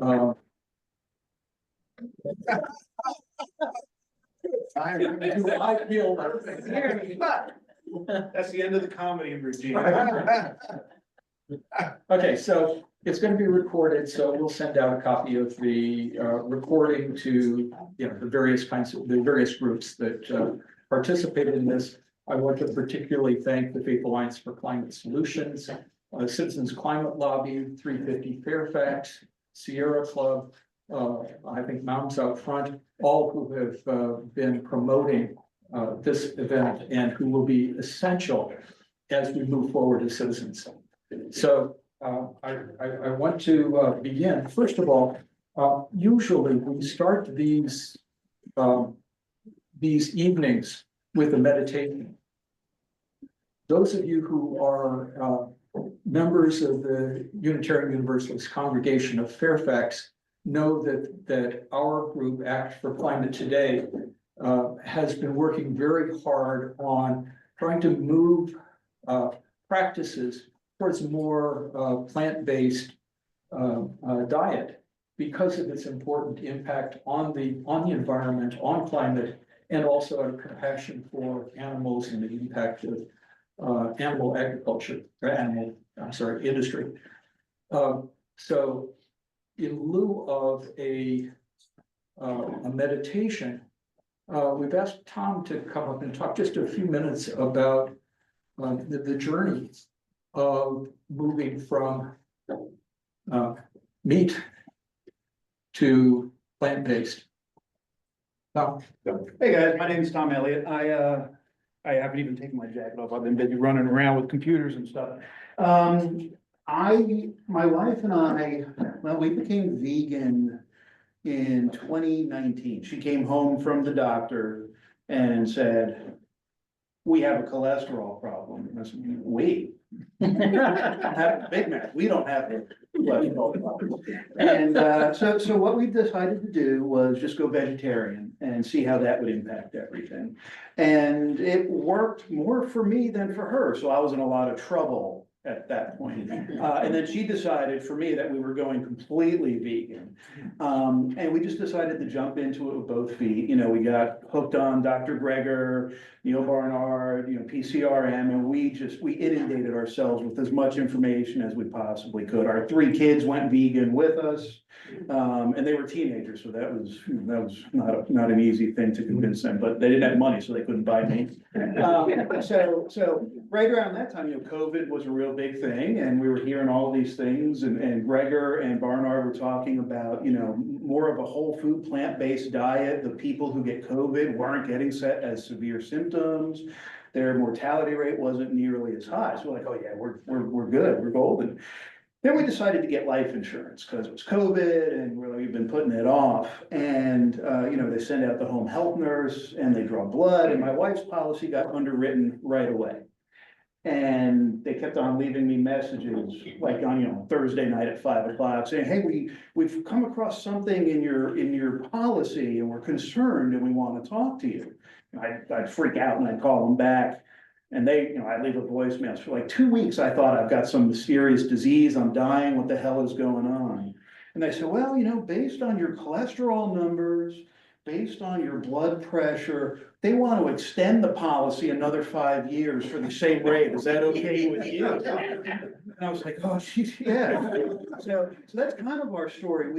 Uh, I feel That's the end of the comedy routine. Okay, so it's gonna be recorded, so we'll send out a copy of the recording to, the various groups that participated in this. I want to particularly thank the Faith Alliance for Climate Solutions, Citizens Climate Lobby, 350 Fairfax, Sierra Club, I think Mountains Out Front, all who have been promoting this event and who will be essential as we move forward as citizens. So I want to begin. First of all, usually we start these evenings with a meditation. Those of you who are members of the Unitarian Universalist Congregation of Fairfax know that our group, Act for Climate Today, has been working very hard on trying to move practices towards a more plant-based diet because of its important impact on the environment, on climate, and also out of compassion for animals and the impact of animal agriculture, or industry. So in lieu of a meditation, we've asked Tom to come up and talk just a few minutes about the journey of moving from meat to plant-based. Tom? Hey guys, my name is Tom Elliott. I haven't even taken my jacket off. I've been busy running around with computers and stuff. My wife and I, we became vegan in 2019. She came home from the doctor and said, "We have a cholesterol problem." And I said, "Wait, have Big Mac. We don't have a cholesterol problem." And so what we decided to do was just go vegetarian and see how that would impact everything. And it worked more for me than for her. So I was in a lot of trouble at that point. And then she decided for me that we were going completely vegan. And we just decided to jump into it with both feet. We got hooked on Dr. Greger, Neil Barnard, PCRM, and we inundated ourselves with as much information as we possibly could. Our 3 kids went vegan with us, and they were teenagers, so that was not an easy thing to convince them, but they didn't have money, so they couldn't buy me. So right around that time, COVID was a real big thing, and we were hearing all these things, and Greger and Barnard were talking about, more of a whole food, plant-based diet. The people who get COVID weren't getting as severe symptoms. Their mortality rate wasn't nearly as high. So we're like, oh yeah, we're good, we're golden. Then we decided to get life insurance because it was COVID and we've been putting it off. And, they send out the home health nurse and they draw blood, and my wife's policy got underwritten right away. And they kept on leaving me messages like on, Thursday night at 5 o'clock saying, "Hey, we've come across something in your policy and we're concerned and we want to talk to you." And I'd freak out and I'd call them back. And I'd leave a voicemail. For like 2 weeks, I thought I've got some mysterious disease. I'm dying. What the hell is going on? And they said, "Well, based on your cholesterol numbers, based on your blood pressure, they want to extend the policy another 5 years for the same rate. Is that okay with you?" And I was like, "Oh, geez, yeah." So that's kind of our story.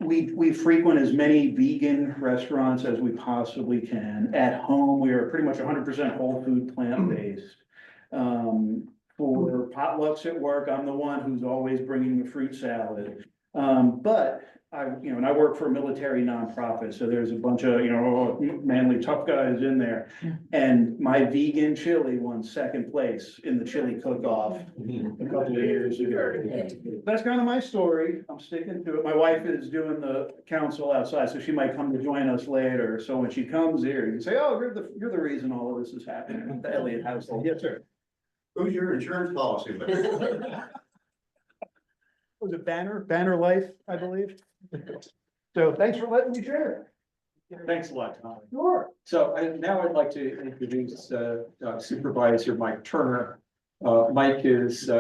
We frequent as many vegan restaurants as we possibly can. At home, we are pretty much 100% whole food, plant-based. For potlucks at work, I'm the one who's always bringing the fruit salad. But I work for a military nonprofit, so there's a bunch of, manly tough guys in there. And my vegan chili won 2nd place in the chili cook-off a couple of years ago. That's kind of my story. I'm sticking to it. My wife is doing the council outside, so she might come to join us later. So when she comes here, you can say, "Oh, you're the reason all of this is happening with the Elliott household." Yes, sir. Who's your insurance policy with? Was it Banner Life, I believe? So thanks for letting me share. Thanks a lot, Tom. Sure. So now I'd like to introduce Supervisor Mike Turner. Mike is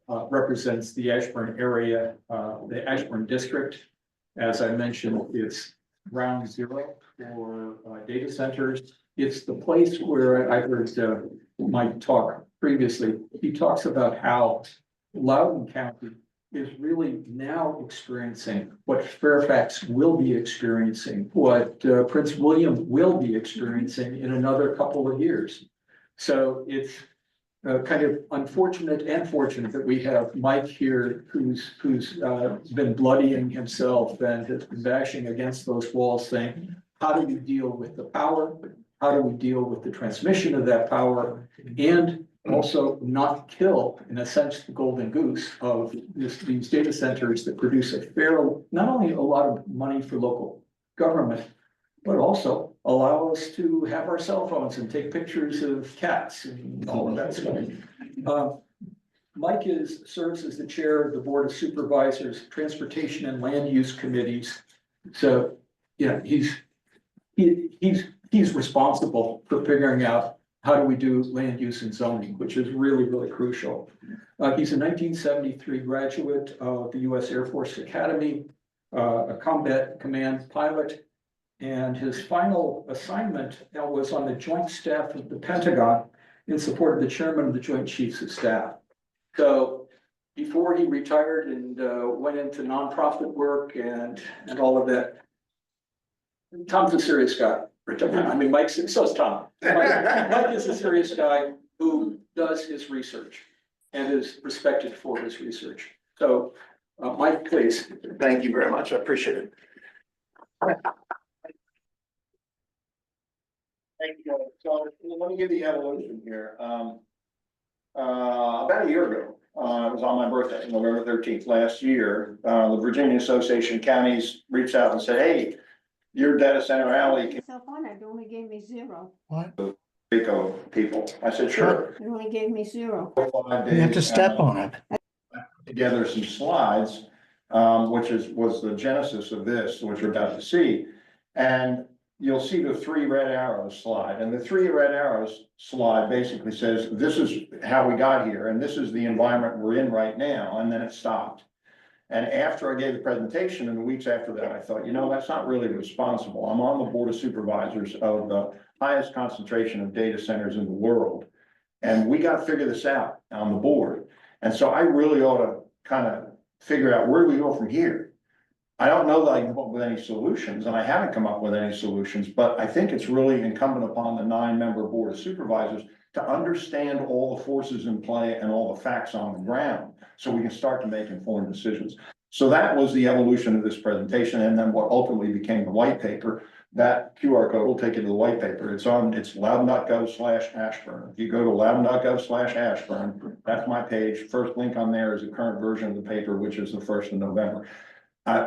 represents the Ashburn area, the Ashburn district. As I mentioned, it's ground zero for data centers. It's the place where I heard Mike talk previously. He talks about how Loudoun County is really now experiencing what Fairfax will be experiencing, what Prince William will be experiencing in another couple of years. So it's kind of unfortunate and fortunate that we have Mike here who's been bloodying himself and has been bashing against those walls saying, how do we deal with the power? How do we deal with the transmission of that power? And also not kill, in a sense, the golden goose of these data centers that produce not only a lot of money for local government, but also allow us to have our cell phones and take pictures of cats and all of that stuff. Mike serves as the chair of the Board of Supervisors, Transportation and Land Use Committees. So, yeah, he's responsible for figuring out how do we do land use and zoning, which is really, really crucial. He's a 1973 graduate of the U.S. Air Force Academy, a combat command pilot, and his final assignment was on the Joint Staff of the Pentagon in support of the chairman of the Joint Chiefs of Staff. So before he retired and went into nonprofit work and all of that, Tom's a serious guy. I mean, so is Tom. Mike is a serious guy who does his research and is respected for his research. So, Mike, please. Thank you very much. I appreciate it. Thank you. So let me give the evolution here. About a year ago, it was on my birthday, November 13th last year. The Virginia Association of Counties reached out and said, "Hey, your data center alley can Myself on it, it only gave me 0. Rico people." I said, "Sure." It only gave me 0. You have to step on it. Together some slides, was the genesis of this, which we're about to see. And you'll see the 3 red arrows slide, and the 3 red arrows slide basically says, this is how we got here, and this is the environment we're in right now, and then it stopped. And after I gave the presentation, and the weeks after that, I thought, that's not really responsible. I'm on the Board of Supervisors of the highest concentration of data centers in the world. And we got to figure this out on the board. And so I really ought to kind of figure out where do we go from here. I don't know that I can come up with any solutions, and I haven't come up with any solutions, but I think it's really incumbent upon the 9-member Board of Supervisors to understand all the forces in play and all the facts on the ground, so we can start to make informed decisions. So that was the evolution of this presentation, and then what ultimately became the white paper. That QR code will take you to the white paper. It's loudoun.gov/Ashburn. If you go to loudoun.gov/Ashburn, that's my page. First link on there is the current version of the paper, which is the 1st of November.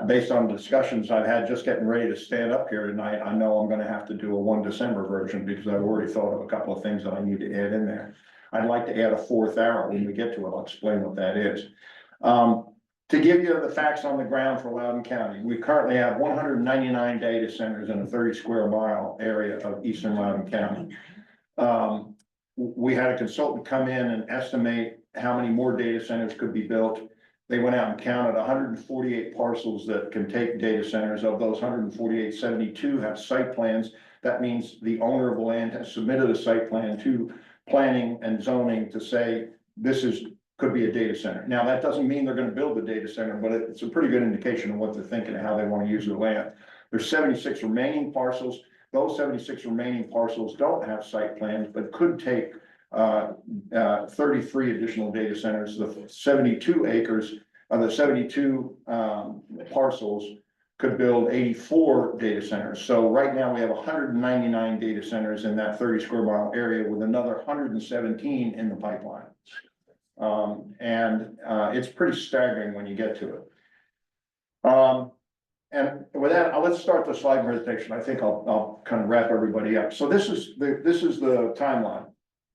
Based on discussions I've had just getting ready to stand up here tonight, I know I'm going to have to do a 1 December version because I've already thought of a couple of things that I need to add in there. I'd like to add a 4th arrow when we get to it. I'll explain what that is. To give you the facts on the ground for Loudoun County, we currently have 199 data centers in a 30 square mile area of eastern Loudoun County. We had a consultant come in and estimate how many more data centers could be built. They went out and counted 148 parcels that can take data centers. Of those 148, 72 have site plans. That means the owner of the land has submitted a site plan to planning and zoning to say could be a data center. Now, that doesn't mean they're going to build the data center, but it's a pretty good indication of what they're thinking and how they want to use their land. There's 76 remaining parcels. Those 76 remaining parcels don't have site plans, but could take 33 additional data centers. The 72 acres of the 72 parcels could build 84 data centers. So right now we have 199 data centers in that 30 square mile area with another 117 in the pipeline. It's pretty staggering when you get to it. And with that, let's start the slide presentation. I think I'll kind of wrap everybody up. So this is the timeline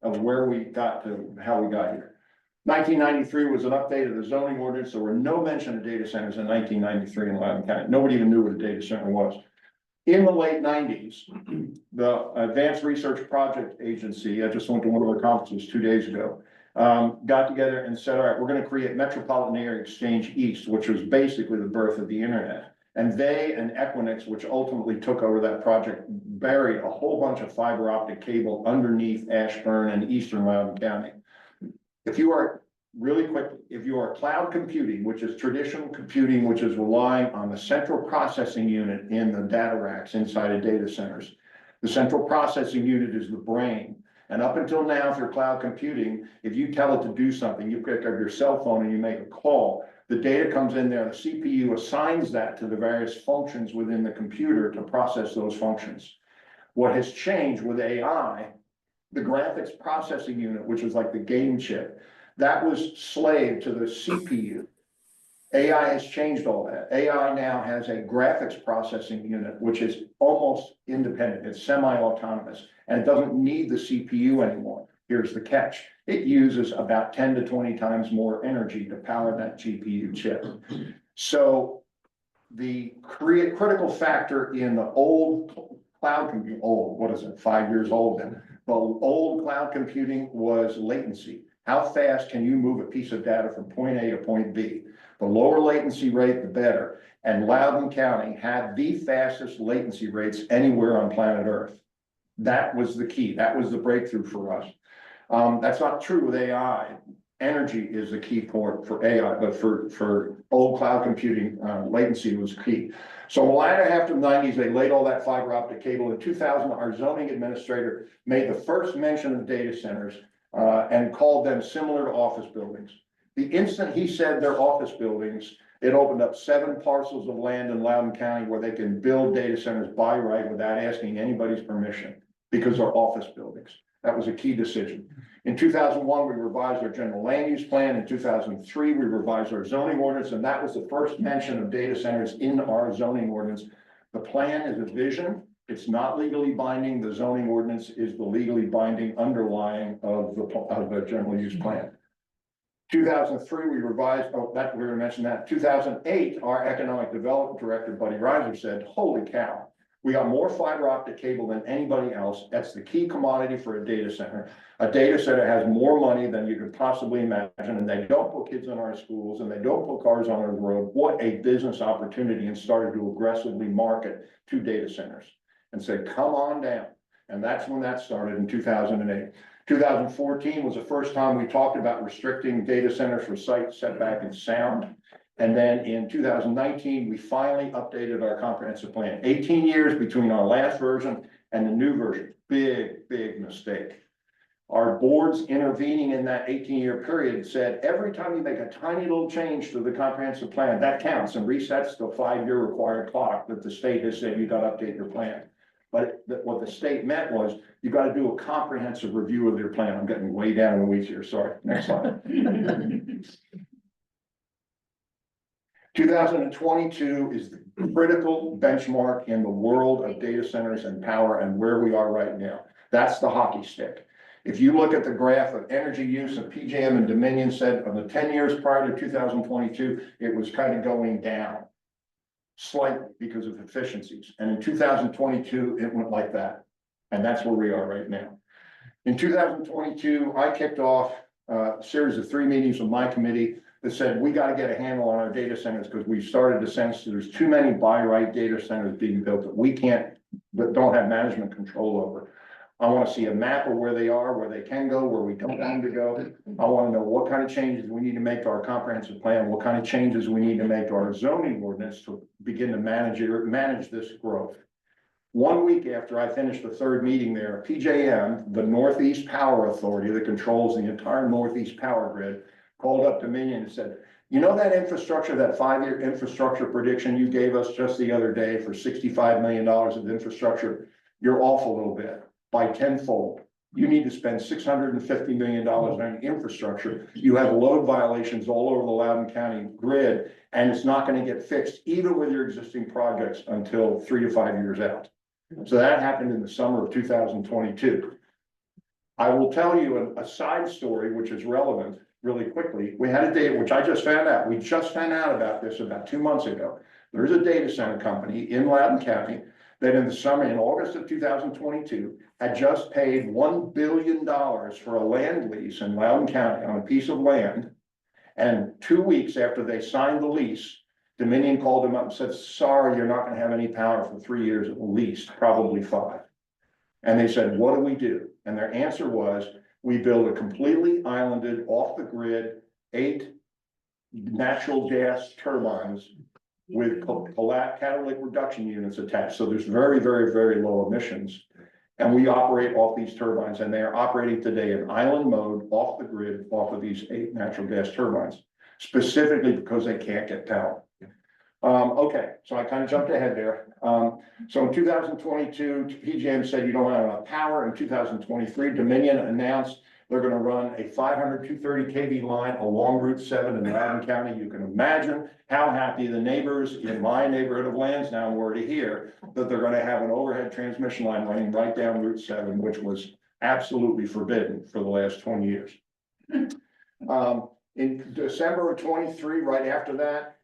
of where we got to how we got here. 1993 was an update of the zoning ordinance. There were no mention of data centers in 1993 in Loudoun County. Nobody even knew what a data center was. In the late 90s, the Advanced Research Project Agency, I just went to one of their conferences 2 days ago, got together and said, all right, we're gonna create Metropolitan Area Exchange East, which was basically the birth of the internet. And they and Equinix, which ultimately took over that project, buried a whole bunch of fiber optic cable underneath Ashburn and eastern Loudoun County. If you are, really quickly, if you are cloud computing, which is traditional computing, which is relying on the central processing unit in the data racks inside of data centers, the central processing unit is the brain. And up until now, for cloud computing, if you tell it to do something, you pick up your cell phone and you make a call, the data comes in there, the CPU assigns that to the various functions within the computer to process those functions. What has changed with AI, the graphics processing unit, which is like the game chip, that was slave to the CPU. AI has changed all that. AI now has a graphics processing unit, which is almost independent. It's semi-autonomous, and it doesn't need the CPU anymore. Here's the catch. It uses about 10 to 20 times more energy to power that GPU chip. So the critical factor in the old cloud computing, what is it, 5 years old then? The old cloud computing was latency. How fast can you move a piece of data from point A to point B? The lower latency rate, the better. And Loudoun County had the fastest latency rates anywhere on planet Earth. That was the key. That was the breakthrough for us. That's not true with AI. Energy is the key point for AI, but for old cloud computing, latency was key. So in the latter half of the 90s, they laid all that fiber optic cable. In 2000, our zoning administrator made the first mention of data centers and called them similar to office buildings. The instant he said they're office buildings, it opened up 7 parcels of land in Loudoun County where they can build data centers by right without asking anybody's permission because they're office buildings. That was a key decision. In 2001, we revised our general land use plan. In 2003, we revised our zoning ordinance, and that was the first mention of data centers in our zoning ordinance. The plan is a vision. It's not legally binding. The zoning ordinance is the legally binding underlying of the general use plan. 2003, we revised, we're gonna mention that. 2008, our economic development director, Buddy Reiser, said, holy cow, we got more fiber optic cable than anybody else. That's the key commodity for a data center. A data center has more money than you could possibly imagine, and they don't put kids in our schools and they don't put cars on our road. What a business opportunity, and started to aggressively market to data centers and said, come on down. And that's when that started in 2008. 2014 was the first time we talked about restricting data centers for site setback and sound. And then in 2019, we finally updated our comprehensive plan. 18 years between our last version and the new version. Big, big mistake. Our boards intervening in that 18-year period said, every time you make a tiny little change to the comprehensive plan, that counts and resets the 5-year required clock that the state has said you got to update your plan. But what the state meant was, you got to do a comprehensive review of your plan. I'm getting way down in the weeds here, sorry. Next slide. 2022 is the critical benchmark in the world of data centers and power and where we are right now. That's the hockey stick. If you look at the graph of energy use, and PJM and Dominion said on the 10 years prior to 2022, it was kind of going down slightly because of efficiencies. And in 2022, it went like that. And that's where we are right now. In 2022, I kicked off a series of 3 meetings with my committee that said, we got to get a handle on our data centers because we started to sense that there's too many by right data centers being built that we can't, that don't have management control over. I want to see a map of where they are, where they can go, where we don't want them to go. I want to know what kind of changes we need to make to our comprehensive plan, what kind of changes we need to make to our zoning ordinance to begin to manage this growth. 1 week after I finished the 3rd meeting there, PJM, the Northeast Power Authority that controls the entire Northeast power grid, called up Dominion and said, you know that infrastructure, that 5-year infrastructure prediction you gave us just the other day for $65 million of infrastructure, you're off a little bit by tenfold. You need to spend $650 million on infrastructure. You have load violations all over the Loudoun County grid, and it's not going to get fixed even with your existing projects until 3 to 5 years out. So that happened in the summer of 2022. I will tell you a side story, which is relevant really quickly. We had a data, which I just found out. We just found out about this about 2 months ago. There's a data center company in Loudoun County that in the summer, in August of 2022, had just paid $1 billion for a land lease in Loudoun County on a piece of land. And 2 weeks after they signed the lease, Dominion called them up and said, sorry, you're not gonna have any power for 3 years at least, probably 5. And they said, what do we do? And their answer was, we build a completely islanded, off the grid, 8 natural gas turbines with catalytic reduction units attached. So there's very, very, very low emissions. And we operate off these turbines, and they are operating today in island mode, off the grid, off of these 8 natural gas turbines, specifically because they can't get power. Okay, so I kind of jumped ahead there. So in 2022, PJM said you don't have enough power. In 2023, Dominion announced they're going to run a 500 230 kV line along Route 7 in Loudoun County. You can imagine how happy the neighbors in my neighborhood of Lansdowne were to hear that they're going to have an overhead transmission line running right down Route 7, which was absolutely forbidden for the last 20 years. In December of 23, right after that,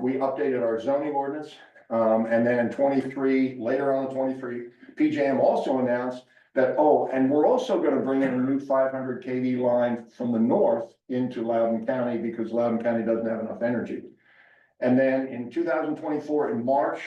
we updated our zoning ordinance. And then in 23, later on in 23, PJM also announced that, oh, and we're also going to bring in a new 500 kV line from the north into Loudoun County because Loudoun County doesn't have enough energy. And then in 2024, in March,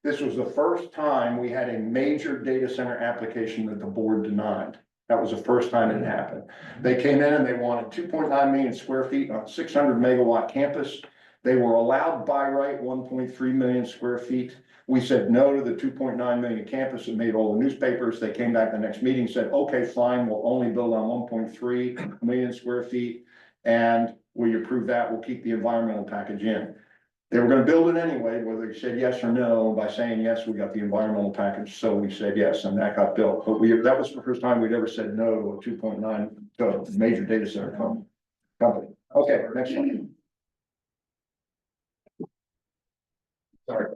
this was the first time we had a major data center application that the board denied. That was the first time it happened. They came in and they wanted 2.9 million square feet on a 600 megawatt campus. They were allowed by right 1.3 million square feet. We said no to the 2.9 million campus. It made all the newspapers. They came back the next meeting, said, okay, fine, we'll only build on 1.3 million square feet. And we approve that, we'll keep the environmental package in. They were going to build it anyway, whether they said yes or no. By saying yes, we got the environmental package, so we said yes, and that got built. But that was the first time we'd ever said no to a 2.9 to a major data center company. Okay, next one. Sorry.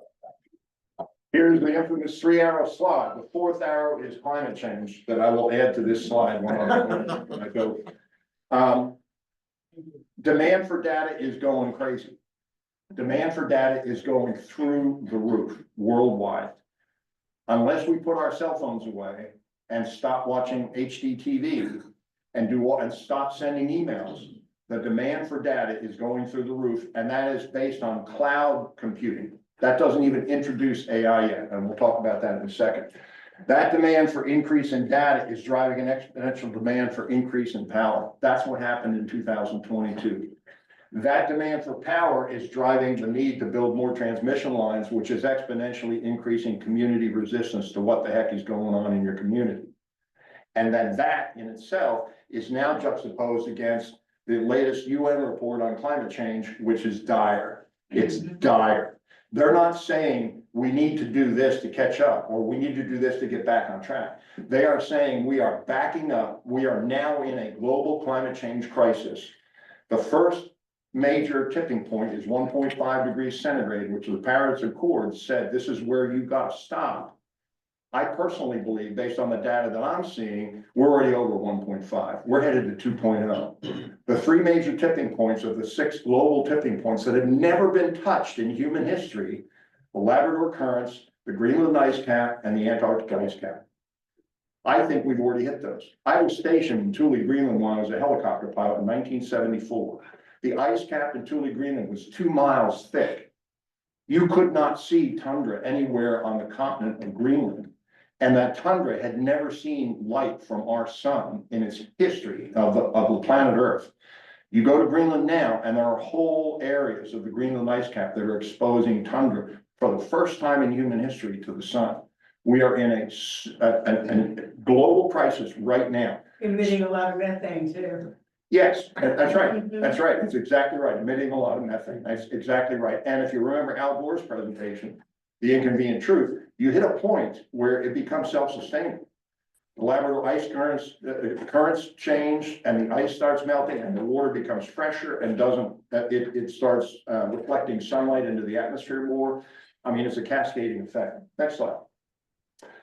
Here's the infamous 3-arrow slide. The 4th arrow is climate change that I will add to this slide when I go. Demand for data is going crazy. Demand for data is going through the roof worldwide. Unless we put our cell phones away and stop watching HD TV and stop sending emails, the demand for data is going through the roof, and that is based on cloud computing. That doesn't even introduce AI yet, and we'll talk about that in a second. That demand for increase in data is driving an exponential demand for increase in power. That's what happened in 2022. That demand for power is driving the need to build more transmission lines, which is exponentially increasing community resistance to what the heck is going on in your community. And then that in itself is now juxtaposed against the latest UN report on climate change, which is dire. It's dire. They're not saying we need to do this to catch up or we need to do this to get back on track. They are saying we are backing up. We are now in a global climate change crisis. The first major tipping point is 1.5 degrees centigrade, which the Paris Accord said this is where you got to stop. I personally believe, based on the data that I'm seeing, we're already over 1.5. We're headed to 2.0. The 3 major tipping points of the 6 global tipping points that have never been touched in human history, the Labrador Currents, the Greenland ice cap, and the Antarctic ice cap. I think we've already hit those. I was stationed in Thule, Greenland when I was a helicopter pilot in 1974. The ice cap in Thule, Greenland was 2 miles thick. You could not see tundra anywhere on the continent of Greenland. And that tundra had never seen light from our sun in its history of the planet Earth. You go to Greenland now, and there are whole areas of the Greenland ice cap that are exposing tundra for the first time in human history to the sun. We are in a global crisis right now. Emitting a lot of methane too. Yes, that's right. That's right. It's exactly right. Emitting a lot of methane. That's exactly right. And if you remember Al Gore's presentation, The Inconvenient Truth, you hit a point where it becomes self-sustaining. The Labrador ice currents change and the ice starts melting and the water becomes fresher and it starts reflecting sunlight into the atmosphere more. I mean, it's a cascading effect. Next slide.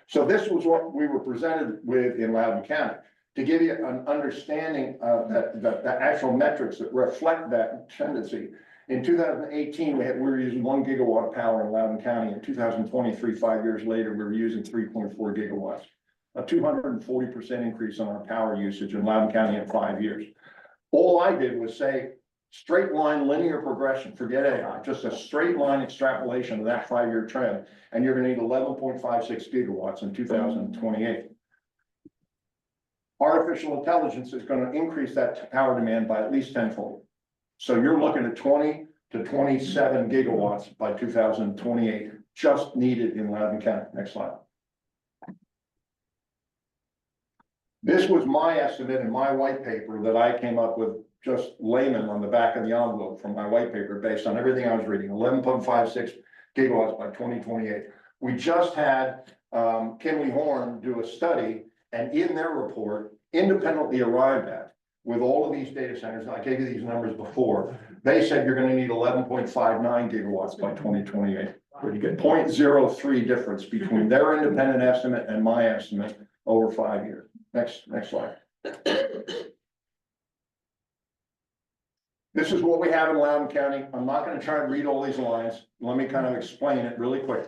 So this was what we were presented with in Loudoun County. To give you an understanding of the actual metrics that reflect that tendency, In 2018, we were using 1 gigawatt of power in Loudoun County. In 2023, 5 years later, we were using 3.4 gigawatts. A 240% increase on our power usage in Loudoun County in 5 years. All I did was say, straight line linear progression, forget AI, just a straight line extrapolation of that 5-year trend, and you're gonna need 11.56 gigawatts in 2028. Artificial intelligence is gonna increase that power demand by at least tenfold. So you're looking at 20 to 27 gigawatts by 2028, just needed in Loudoun County. Next slide. This was my estimate in my white paper that I came up with, just layman on the back of the envelope from my white paper, based on everything I was reading, 11.56 gigawatts by 2028. We just had Kinley Horn do a study, and in their report, independently arrived at, with all of these data centers, and I gave you these numbers before, they said you're gonna need 11.59 gigawatts by 2028. Pretty good. 0.03 difference between their independent estimate and my estimate over 5 years. Next slide. This is what we have in Loudoun County. I'm not gonna try and read all these lines. Let me kind of explain it really quick.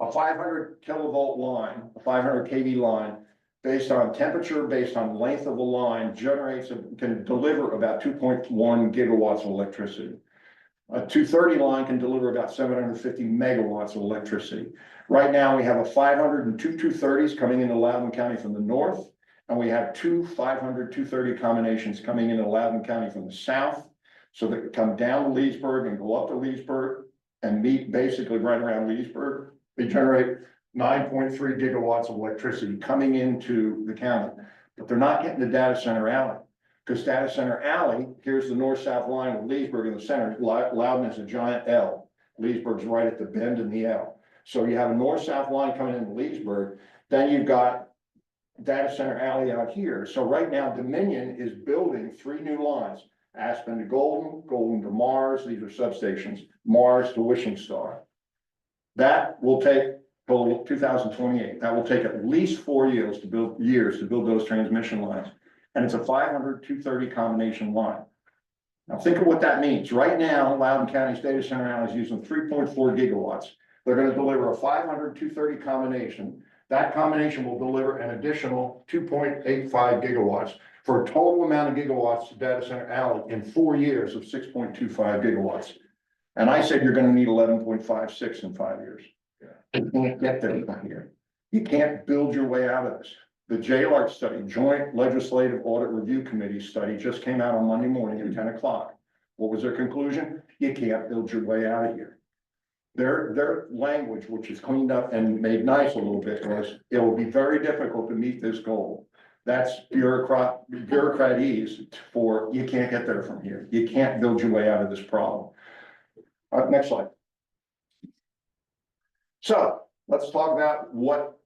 A 500 kilovolt line, a 500 kV line, based on temperature, based on length of the line, can deliver about 2.1 gigawatts of electricity. A 230 line can deliver about 750 megawatts of electricity. Right now, we have a 500 and two 230s coming into Loudoun County from the north, and we have two 500 230 combinations coming into Loudoun County from the south. So they come down to Leesburg and go up to Leesburg and meet basically right around Leesburg. They generate 9.3 gigawatts of electricity coming into the county, but they're not getting to Data Center Alley. Because Data Center Alley, here's the north-south line with Leesburg in the center. Loudoun is a giant L. Leesburg's right at the bend in the L. So you have a north-south line coming into Leesburg, then you've got Data Center Alley out here. So right now, Dominion is building 3 new lines. Aspen to Golden, Golden to Mars, these are substations, Mars to Wishing Star. That will take till 2028. That will take at least 4 years to build those transmission lines. And it's a 500 230 combination line. Now think of what that means. Right now, Loudoun County's Data Center Alley is using 3.4 gigawatts. They're going to deliver a 500 230 combination. That combination will deliver an additional 2.85 gigawatts, for a total amount of gigawatts to Data Center Alley in 4 years of 6.25 gigawatts. And I said you're gonna need 11.56 in 5 years. You can't get there from here. You can't build your way out of this. The JLARC study, Joint Legislative Audit Review Committee study, just came out on Monday morning at 10 o'clock. What was their conclusion? You can't build your way out of here. Their language, which is cleaned up and made nice a little bit, was it will be very difficult to meet this goal. That's bureaucratese for, you can't get there from here. You can't build your way out of this problem. Next slide. So let's talk about what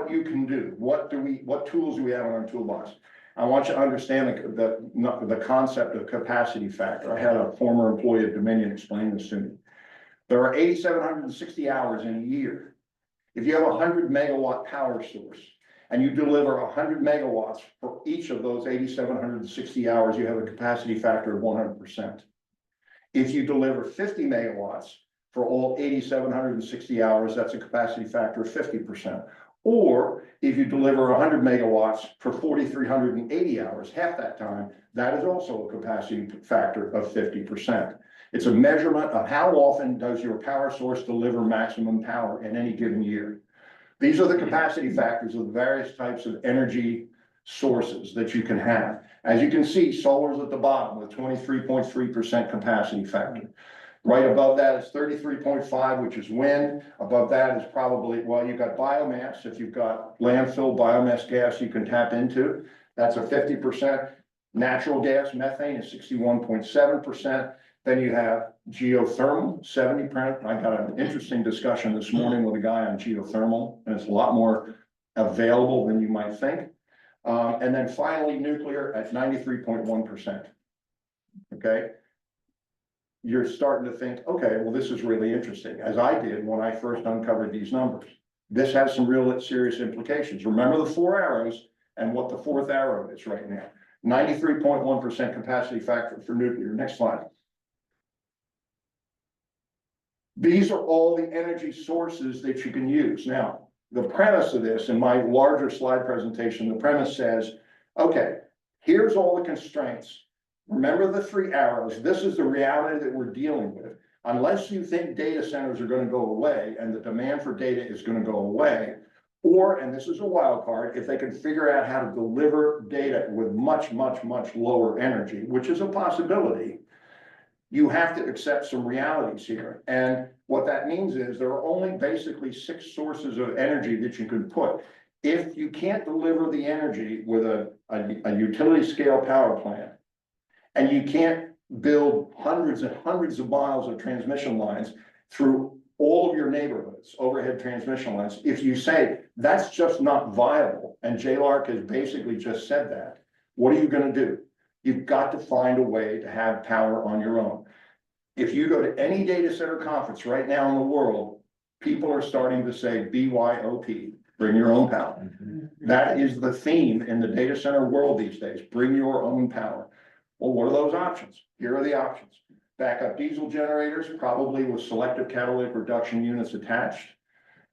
you can do. What tools do we have in our toolbox? I want you to understand the concept of capacity factor. I had a former employee of Dominion explain this to me. There are 8,760 hours in a year. If you have a 100 megawatt power source, and you deliver 100 megawatts for each of those 8,760 hours, you have a capacity factor of 100%. If you deliver 50 megawatts for all 8,760 hours, that's a capacity factor of 50%. Or if you deliver 100 megawatts for 4,380 hours, half that time, that is also a capacity factor of 50%. It's a measurement of how often does your power source deliver maximum power in any given year. These are the capacity factors of the various types of energy sources that you can have. As you can see, solar's at the bottom with 23.3% capacity factor. Right above that is 33.5, which is wind. Above that is probably, well, you've got biomass. If you've got landfill biomass gas you can tap into, that's a 50%. Natural gas, methane is 61.7%. Then you have geothermal, 70%. I got an interesting discussion this morning with a guy on geothermal, and it's a lot more available than you might think. And then finally, nuclear at 93.1%. Okay. You're starting to think, okay, well, this is really interesting, as I did when I first uncovered these numbers. This has some real serious implications. Remember the 4 arrows and what the 4th arrow is right now. 93.1% capacity factor for nuclear. Next slide. These are all the energy sources that you can use. Now, the premise of this, in my larger slide presentation, the premise says, okay, here's all the constraints. Remember the three arrows. This is the reality that we're dealing with. Unless you think data centers are going to go away and the demand for data is going to go away, or, and this is a wild card, if they can figure out how to deliver data with much, much, much lower energy, which is a possibility, you have to accept some realities here. And what that means is there are only basically 6 sources of energy that you can put. If you can't deliver the energy with a utility scale power plant, and you can't build hundreds and hundreds of miles of transmission lines through all of your neighborhoods, overhead transmission lines, if you say that's just not viable, and JLARC has basically just said that, what are you going to do? You've got to find a way to have power on your own. If you go to any data center conference right now in the world, people are starting to say BYOP, bring your own power. That is the theme in the data center world these days, bring your own power. Well, what are those options? Here are the options. Backup diesel generators, probably with selective catalytic reduction units attached.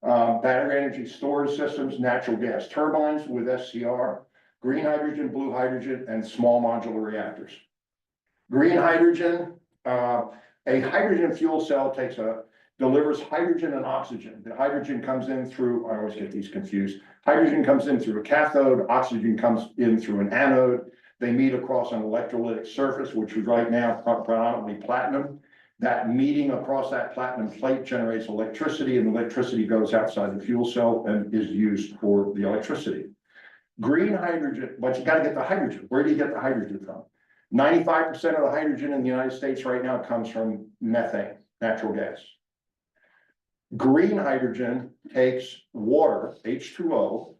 Battery energy storage systems, natural gas turbines with SCR, green hydrogen, blue hydrogen, and small modular reactors. Green hydrogen, a hydrogen fuel cell delivers hydrogen and oxygen. The hydrogen comes in through, I always get these confused. Hydrogen comes in through a cathode, oxygen comes in through an anode. They meet across an electrolytic surface, which is right now predominantly platinum. That meeting across that platinum plate generates electricity, and electricity goes outside the fuel cell and is used for the electricity. Green hydrogen, but you got to get the hydrogen. Where do you get the hydrogen from? 95% of the hydrogen in the United States right now comes from methane, natural gas. Green hydrogen takes water, H2O,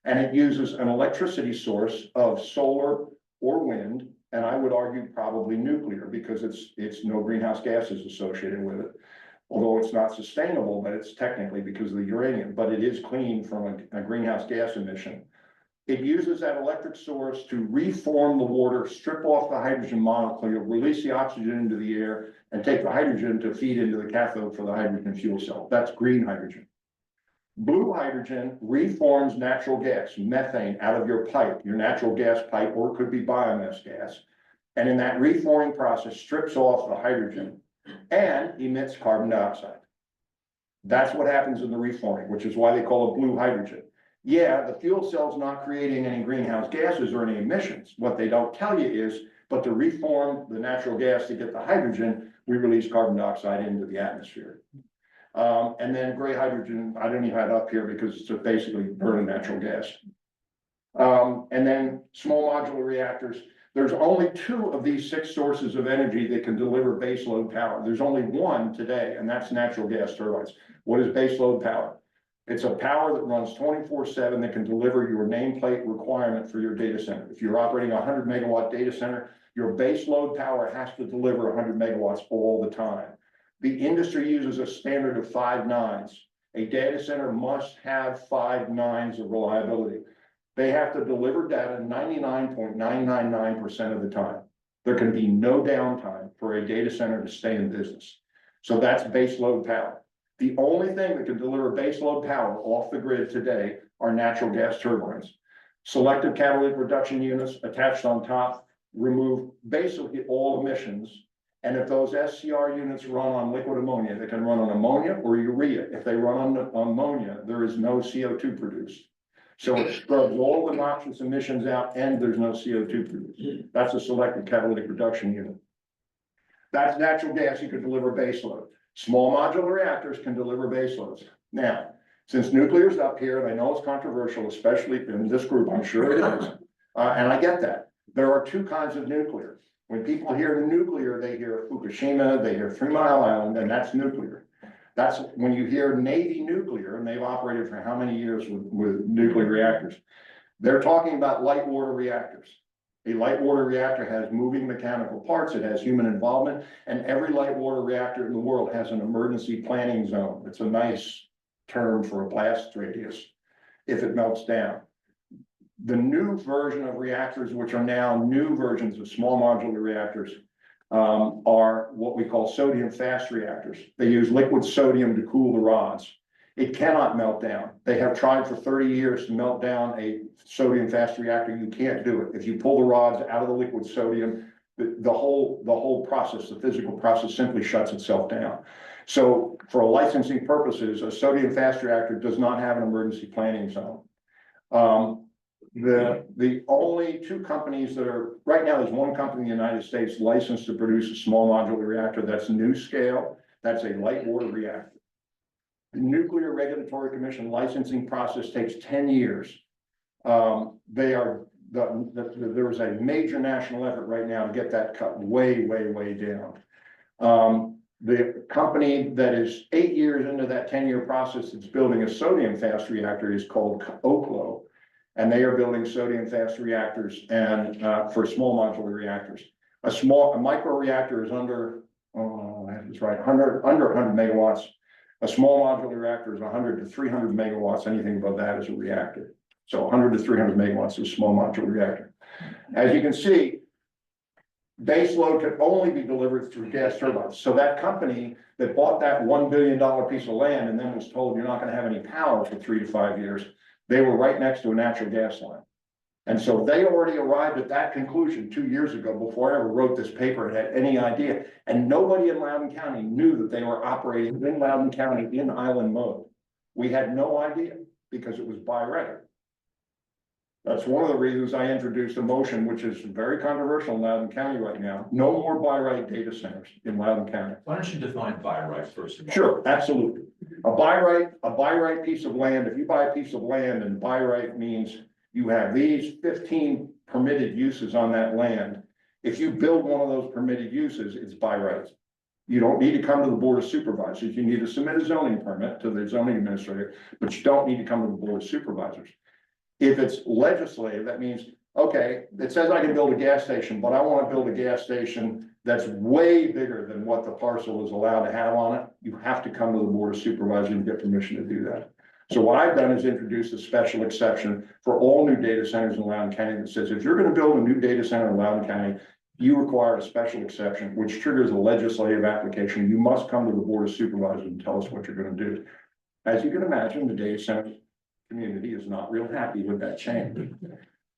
and it uses an electricity source of solar or wind, and I would argue probably nuclear, because it's no greenhouse gases associated with it. Although it's not sustainable, but it's technically because of the uranium, but it is clean from a greenhouse gas emission. It uses that electric source to reform the water, strip off the hydrogen molecule, release the oxygen into the air, and take the hydrogen to feed into the cathode for the hydrogen fuel cell. That's green hydrogen. Blue hydrogen reforms natural gas, methane, out of your pipe, your natural gas pipe, or it could be biomass gas. And in that reforming process, strips off the hydrogen and emits carbon dioxide. That's what happens in the reforming, which is why they call it blue hydrogen. Yeah, the fuel cell's not creating any greenhouse gases or any emissions. What they don't tell you is, but to reform the natural gas to get the hydrogen, we release carbon dioxide into the atmosphere. And then gray hydrogen, I don't even have it up here because it's basically burning natural gas. And then small modular reactors. There's only 2 of these 6 sources of energy that can deliver baseload power. There's only one today, and that's natural gas turbines. What is baseload power? It's a power that runs 24/7 that can deliver your nameplate requirement for your data center. If you're operating a 100 megawatt data center, your baseload power has to deliver 100 megawatts all the time. The industry uses a standard of 5 nines. A data center must have 5 nines of reliability. They have to deliver data 99.999% of the time. There can be no downtime for a data center to stay in business. So that's baseload power. The only thing that can deliver baseload power off the grid today are natural gas turbines. Selective catalytic reduction units attached on top remove basically all emissions. And if those SCR units run on liquid ammonia, they can run on ammonia or urea. If they run on ammonia, there is no CO2 produced. So it scrubs all the noxious emissions out and there's no CO2 produced. That's a selective catalytic reduction unit. That's natural gas, you can deliver baseload. Small modular reactors can deliver baseloads. Now, since nuclear's up here, and I know it's controversial, especially in this group, I'm sure it is, and I get that. There are 2 kinds of nuclear. When people hear nuclear, they hear Fukushima, they hear 3 Mile Island, and that's nuclear. That's when you hear Navy nuclear, and they've operated for how many years with nuclear reactors. They're talking about light water reactors. A light water reactor has moving mechanical parts, it has human involvement, and every light water reactor in the world has an emergency planning zone. It's a nice term for a blast radius if it melts down. The new version of reactors, which are now new versions of small modular reactors, are what we call sodium fast reactors. They use liquid sodium to cool the rods. It cannot melt down. They have tried for 30 years to melt down a sodium fast reactor. You can't do it. If you pull the rods out of the liquid sodium, the whole process, the physical process simply shuts itself down. So for licensing purposes, a sodium fast reactor does not have an emergency planning zone. The only two companies that are, right now, there's one company in the United States licensed to produce a small modular reactor. That's NuScale. That's a light water reactor. The Nuclear Regulatory Commission licensing process takes 10 years. There is a major national effort right now to get that cut way down. The company that is 8 years into that 10-year process that's building a sodium fast reactor is called Oklo. And they are building sodium fast reactors and for small modular reactors. A micro reactor is under, that's right, under 100 megawatts. A small modular reactor is 100 to 300 megawatts. Anything above that is a reactor. So 100 to 300 megawatts is a small modular reactor. As you can see, base load can only be delivered through gas turbines. So that company that bought that $1 billion piece of land and then was told you're not going to have any power for 3 to 5 years, they were right next to a natural gas line. And so they already arrived at that conclusion 2 years ago before I ever wrote this paper and had any idea. And nobody in Loudoun County knew that they were operating in Loudoun County in island mode. We had no idea because it was by right. That's one of the reasons I introduced a motion, which is very controversial in Loudoun County right now. No more by right data centers in Loudoun County. Why don't you define by right first of all? Sure, absolutely. A by right piece of land, if you buy a piece of land, and by right means you have these 15 permitted uses on that land. If you build one of those permitted uses, it's by right. You don't need to come to the Board of Supervisors. You need to submit a zoning permit to the zoning administrator, but you don't need to come to the Board of Supervisors. If it's legislative, that means, okay, it says I can build a gas station, but I want to build a gas station that's way bigger than what the parcel is allowed to have on it. You have to come to the Board of Supervisors and get permission to do that. So what I've done is introduce a special exception for all new data centers in Loudoun County that says if you're going to build a new data center in Loudoun County, you require a special exception, which triggers a legislative application. You must come to the Board of Supervisors and tell us what you're going to do. As you can imagine, the data center community is not real happy with that change.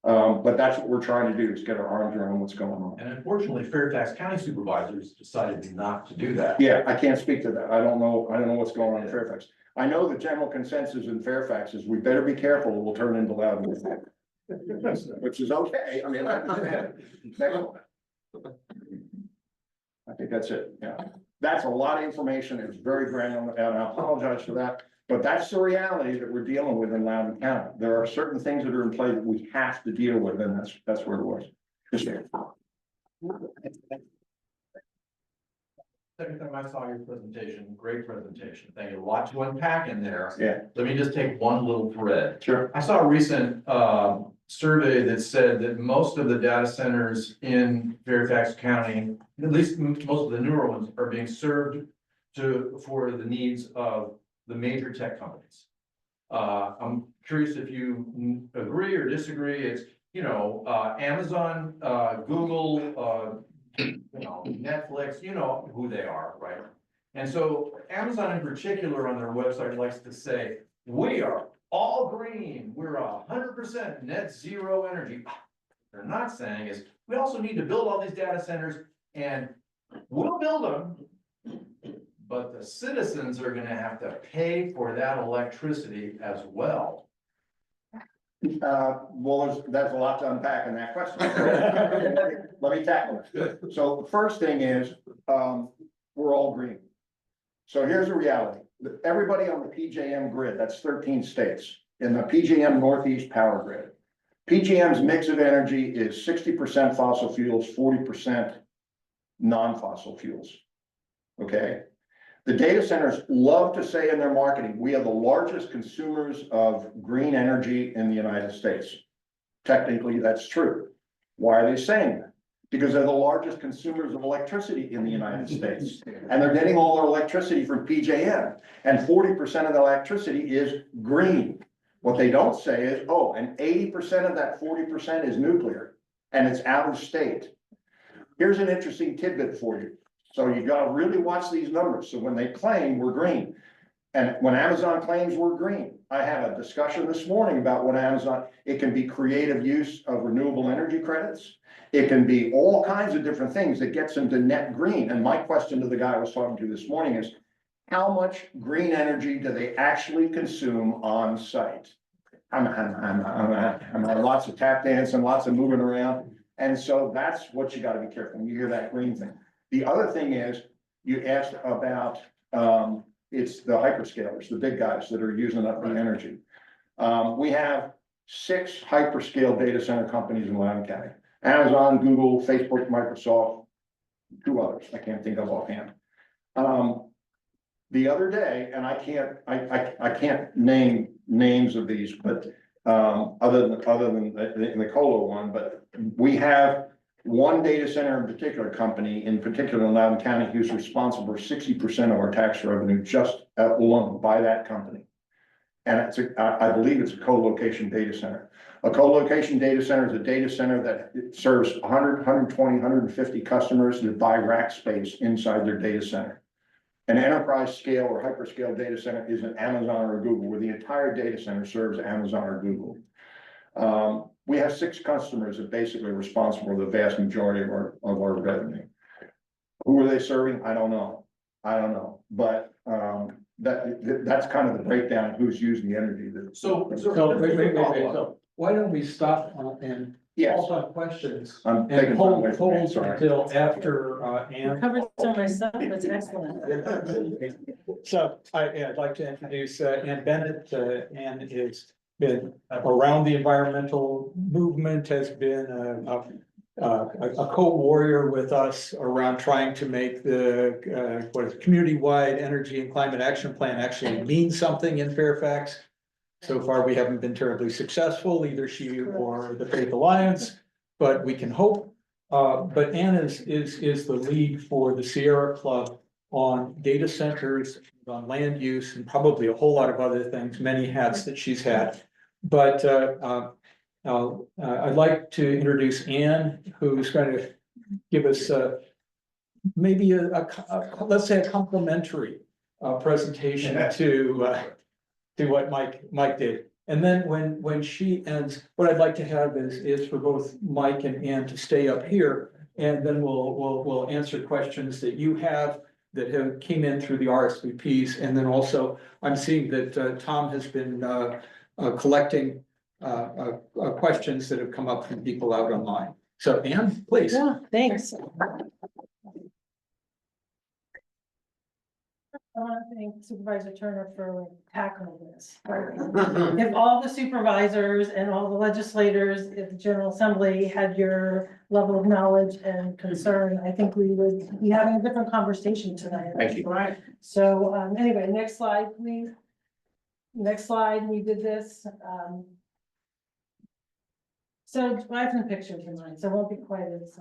But that's what we're trying to do, is get our arms around what's going on. And unfortunately, Fairfax County supervisors decided not to do that. Yeah, I can't speak to that. I don't know what's going on in Fairfax. I know the general consensus in Fairfax is we better be careful or we'll turn into Loudoun. Which is okay. I mean, I think that's it. Yeah. That's a lot of information. It's very granular and I apologize for that. But that's the reality that we're dealing with in Loudoun County. There are certain things that are in play that we have to deal with, and that's where it was. Just there. Second time I saw your presentation, great presentation. Thank you. A lot to unpack in there. Yeah, Let me just take one little thread. sure. I saw a recent survey that said that most of the data centers in Fairfax County, at least most of the newer ones, are being served for the needs of the major tech companies. I'm curious if you agree or disagree. It's, Amazon, Google, Netflix, you know who they are, right? And so Amazon in particular on their website likes to say, we are all green. We're 100% net zero energy. What they're not saying is we also need to build all these data centers and we'll build them. But the citizens are gonna have to pay for that electricity as well. Well, there's a lot to unpack in that question. Let me tackle it. So the first thing is, we're all green. So here's the reality. Everybody on the PJM grid, that's 13 states, in the PJM Northeast power grid. PJM's mix of energy is 60% fossil fuels, 40% non-fossil fuels. Okay? The data centers love to say in their marketing, we are the largest consumers of green energy in the United States. Technically, that's true. Why are they saying that? Because they're the largest consumers of electricity in the United States. And they're getting all their electricity from PJM. And 40% of the electricity is green. What they don't say is, oh, and 80% of that 40% is nuclear. And it's out of state. Here's an interesting tidbit for you. So you gotta really watch these numbers. So when they claim we're green, and when Amazon claims we're green, I had a discussion this morning about what Amazon, it can be creative use of renewable energy credits. It can be all kinds of different things that gets them to net green. And my question to the guy I was talking to this morning is, how much green energy do they actually consume on site? I'm lots of tap dancing, lots of moving around. And so that's what you gotta be careful when you hear that green thing. The other thing is, you asked about, it's the hyperscalers, the big guys that are using up the energy. We have 6 hyperscale data center companies in Loudoun County: Amazon, Google, Facebook, Microsoft, 2 others I can't think of offhand. The other day, and I can't name names of these, but other than the Colo one, but we have one data center in particular company, in particular in Loudoun County, who's responsible for 60% of our tax revenue just alone by that company. And I believe it's a co-location data center. A co-location data center is a data center that serves 100, 120, 150 customers that buy rack space inside their data center. An enterprise scale or hyperscale data center is an Amazon or a Google, where the entire data center serves Amazon or Google. We have 6 customers that basically are responsible for the vast majority of our revenue. Who are they serving? I don't know. But that's kind of the breakdown of who's using the energy. So wait. So why don't we stop and Yes, hold on questions I'm and taking. hold time away from you, sorry. until after Ann. Covered some of my stuff, that's excellent. So I'd like to introduce Ann Bennett. Ann has been around the environmental movement, has been a co-warrior with us around trying to make the community-wide energy and climate action plan actually mean something in Fairfax. So far, we haven't been terribly successful, either she or the Faith Alliance, but we can hope. But Ann is the lead for the Sierra Club on data centers, on land use, and probably a whole lot of other things, many hats that she's had. But I'd like to introduce Ann, who's going to give us maybe let's say a complimentary presentation to what Mike did. And then when she ends, what I'd like to have is for both Mike and Ann to stay up here, and then we'll answer questions that you have that came in through the RSVPs. And then also, I'm seeing that Tom has been collecting questions that have come up from people out online. So Ann, please. Yeah, thanks. I want to thank Supervisor Turner for tackling this. If all the supervisors and all the legislators at the General Assembly had your level of knowledge and concern, I think we would be having a different conversation tonight. Thank you. Right. So anyway, next slide, please. Next slide, we did this. So I have some pictures in mind, so it won't be quite as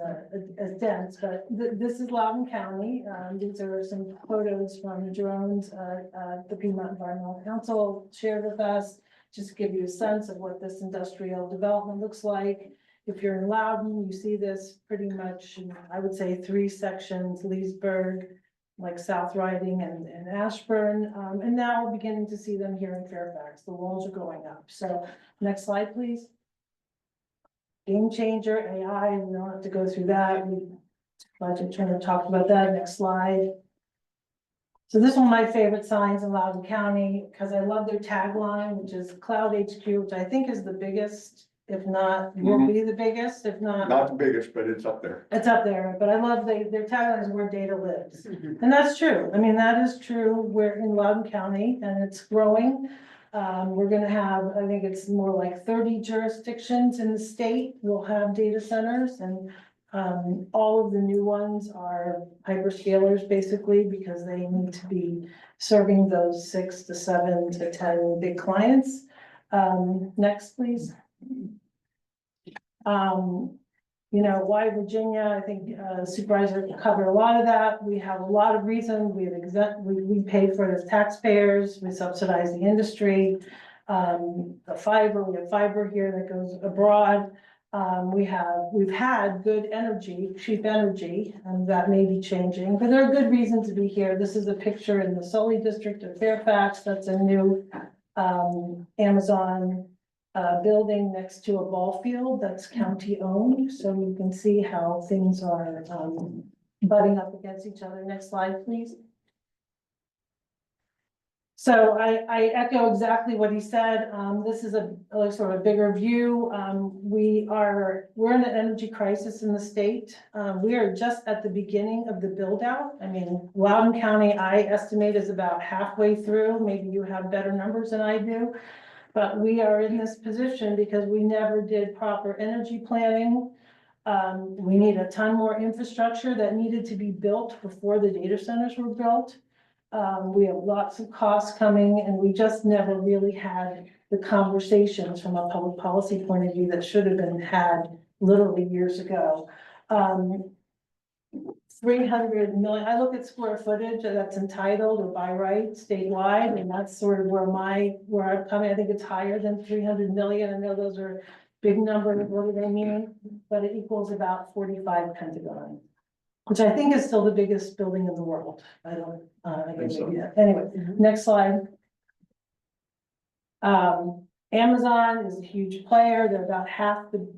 dense, but this is Loudoun County. These are some photos from the drones, the Piedmont Environmental Council shared with us, just to give you a sense of what this industrial development looks like. If you're in Loudoun, you see this pretty much, in, I would say 3 sections: Leesburg, like South Riding and Ashburn. And now we're beginning to see them here in Fairfax. The walls are going up. So next slide, please. Game changer, AI, we don't have to go through that. Supervisor Turner talked about that. Next slide. So this is one of my favorite signs in Loudoun County, because I love their tagline, which is Cloud HQ, which I think is the biggest, if not, will be the biggest, if not. Not the biggest, but it's up there. It's up there, but I love their tagline is where data lives. And that's true. I mean, that is true. We're in Loudoun County and it's growing. We're gonna have, I think it's more like 30 jurisdictions in the state will have data centers, and all of the new ones are hyperscalers basically, because they need to be serving those 6 to 7 to 10 big clients. Next, please. You know, why Virginia? I think Supervisor covered a lot of that. We have a lot of reasons. We have we pay for it as taxpayers. We subsidize the industry. The fiber, we have fiber here that goes abroad. We've had good energy, cheap energy, and that may be changing, but there are good reasons to be here. This is a picture in the Sully district of Fairfax. That's a new Amazon building next to a ball field that's county owned. So you can see how things are butting up against each other. Next slide, please. So I echo exactly what he said. This is a sort of bigger view. We're in an energy crisis in the state. We are just at the beginning of the build out. I mean, Loudoun County, I estimate, is about halfway through. Maybe you have better numbers than I do. But we are in this position because we never did proper energy planning. We need a ton more infrastructure that needed to be built before the data centers were built. We have lots of costs coming, and we just never really had the conversations from a public policy point of view that should have been had literally years ago. 300 million, I look at square footage that's entitled or by right statewide, and that's sort of where I'm coming. I think it's higher than 300 million. I know those are big numbers, what do they mean? But it equals about 45 Pentagon, which I think is still the biggest building in the world. I don't, anyway, next slide. Amazon is a huge player. They're about half the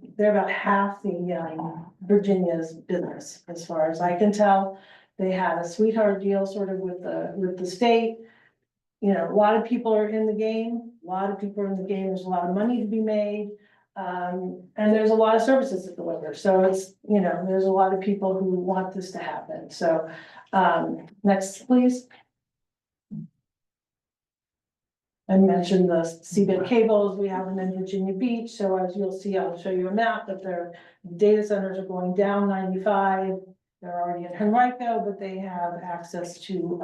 Virginia's business, as far as I can tell. They had a sweetheart deal sort of with the state. You know, a lot of people are in the game. There's a lot of money to be made. And there's a lot of services to deliver. So it's, you know, there's a lot of people who want this to happen. So, next, please. I mentioned the seabed cables. We have them in Virginia Beach. So as you'll see, I'll show you a map that their data centers are going down 95. They're already in Henrico, but they have access to,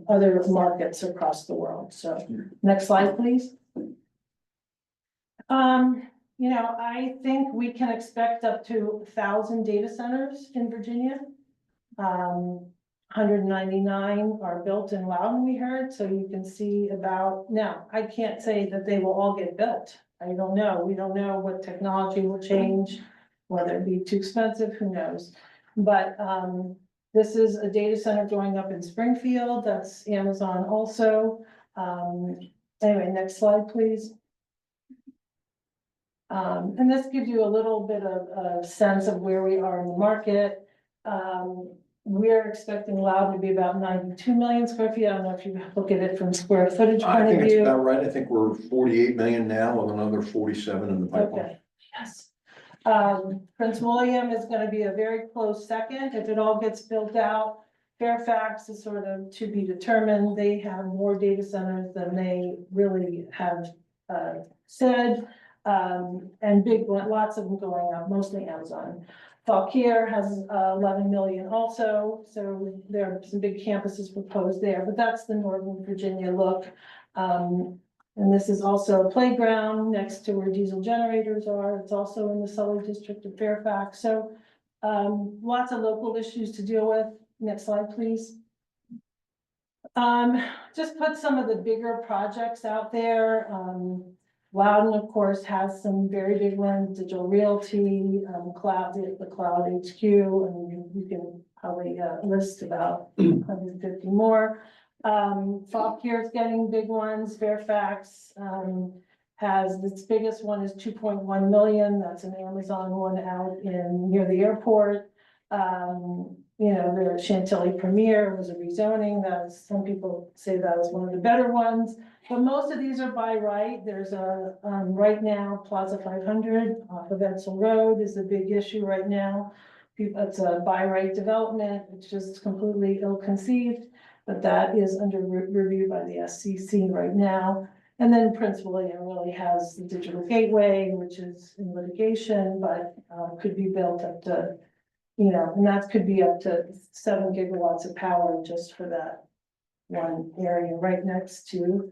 other markets across the world. So next slide, please. You know, I think we can expect up to 1,000 data centers in Virginia. 199 are built in Loudoun, we heard, so you can see about, now, I can't say that they will all get built. I don't know. We don't know what technology will change, whether it be too expensive, who knows? But this is a data center going up in Springfield. That's Amazon also. Anyway, next slide, please. And this gives you a little bit of a sense of where we are in the market. We're expecting Loudoun to be about 92 million square feet. I don't know if you look at it from square footage I point of think it's view. about right. I think we're 48 million now with another 47 in the pipeline. Okay, yes. Prince William is gonna be a very close second if it all gets built out. Fairfax is sort of to be determined. They have more data centers than they really have said. And big, lots of them going up, mostly Amazon. Fauquier has 11 million also, so there are some big campuses proposed there, but that's the Northern Virginia look. And this is also a playground next to where diesel generators are. It's also in the Sully district of Fairfax. So lots of local issues to deal with. Next slide, please. Just put some of the bigger projects out there. Loudoun, of course, has some very big ones, Digital Realty, the Cloud HQ, and you can probably list about 150 more. Fauquier is getting big ones. Fairfax has its biggest one is 2.1 million. That's an Amazon one out near the airport. You know, the Chantilly Premier was a rezoning. Some people say that was one of the better ones. But most of these are by right. There's a, right now, Plaza 500 off of Edsel Road is a big issue right now. It's a by right development. It's just completely ill-conceived, but that is under review by the SCC right now. And then Prince William really has the Digital Gateway, which is in litigation, but could be built up to, you know, and that could be up to 7 gigawatts of power just for that one area right next to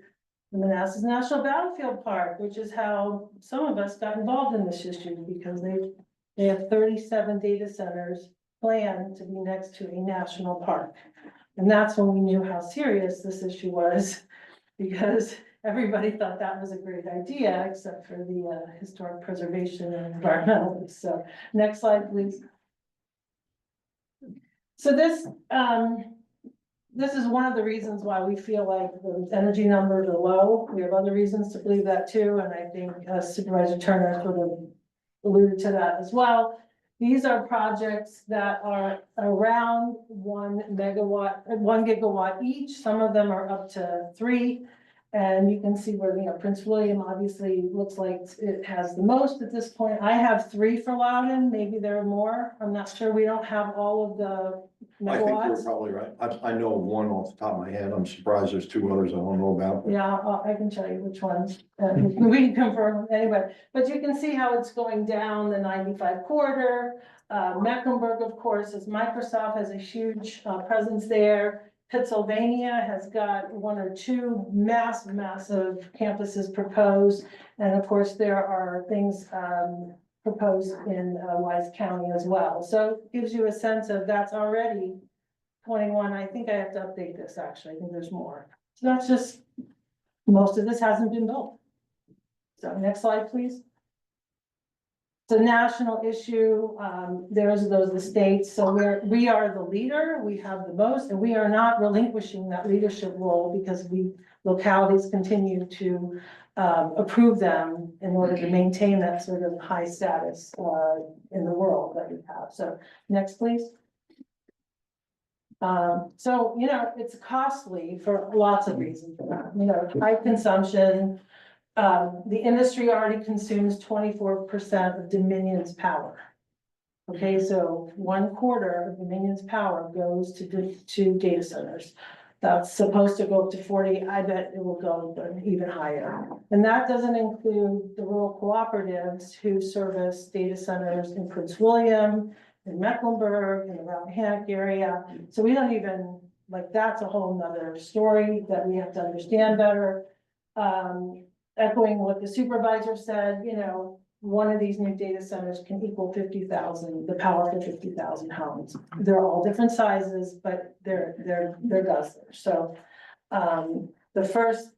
the Manassas National Battlefield Park, which is how some of us got involved in this issue because they have 37 data centers planned to be next to a national park. And that's when we knew how serious this issue was. because everybody thought that was a great idea, except for the historic preservation and environmentalists. So next slide, please. So this is one of the reasons why we feel like the energy numbers are low. We have other reasons to believe that too, and I think Supervisor Turner sort of alluded to that as well. These are projects that are around 1 gigawatt each. Some of them are up to 3. And you can see where, Prince William obviously looks like it has the most at this point. I have 3 for Loudoun, maybe there are more. I'm not sure. We don't have all of the I think you're megawatts. probably right. I know of one off the top of my head. I'm surprised there's 2 others I don't know about. Yeah, I can tell you which ones, we can confirm anyway, but you can see how it's going down the 95 corridor. Mecklenburg, of course, is Microsoft has a huge presence there. Pennsylvania has got 1 or 2 massive campuses proposed. And of course, there are things proposed in Wise County as well. So it gives you a sense of that's already 21. I think I have to update this actually. I think there's more. So that's just, most of this hasn't been built. So next slide, please. It's a national issue. There's the states. So we are the leader. We have the most, and we are not relinquishing that leadership role because localities continue to approve them in order to maintain that sort of high status in the world that we have. So next, please. So, it's costly for lots of reasons. High consumption. The industry already consumes 24% of Dominion's power. Okay, so 1/4 of Dominion's power goes to data centers. That's supposed to go up to 40. I bet it will go even higher. And that doesn't include the rural cooperatives who service data centers in Prince William, in Mecklenburg, in the Rappahannock area. So we don't even, that's a whole nother story that we have to understand better. Echoing what the supervisor said, one of these new data centers can equal 50,000, the power for 50,000 homes. They're all different sizes, but they're guzzlers. So, the first,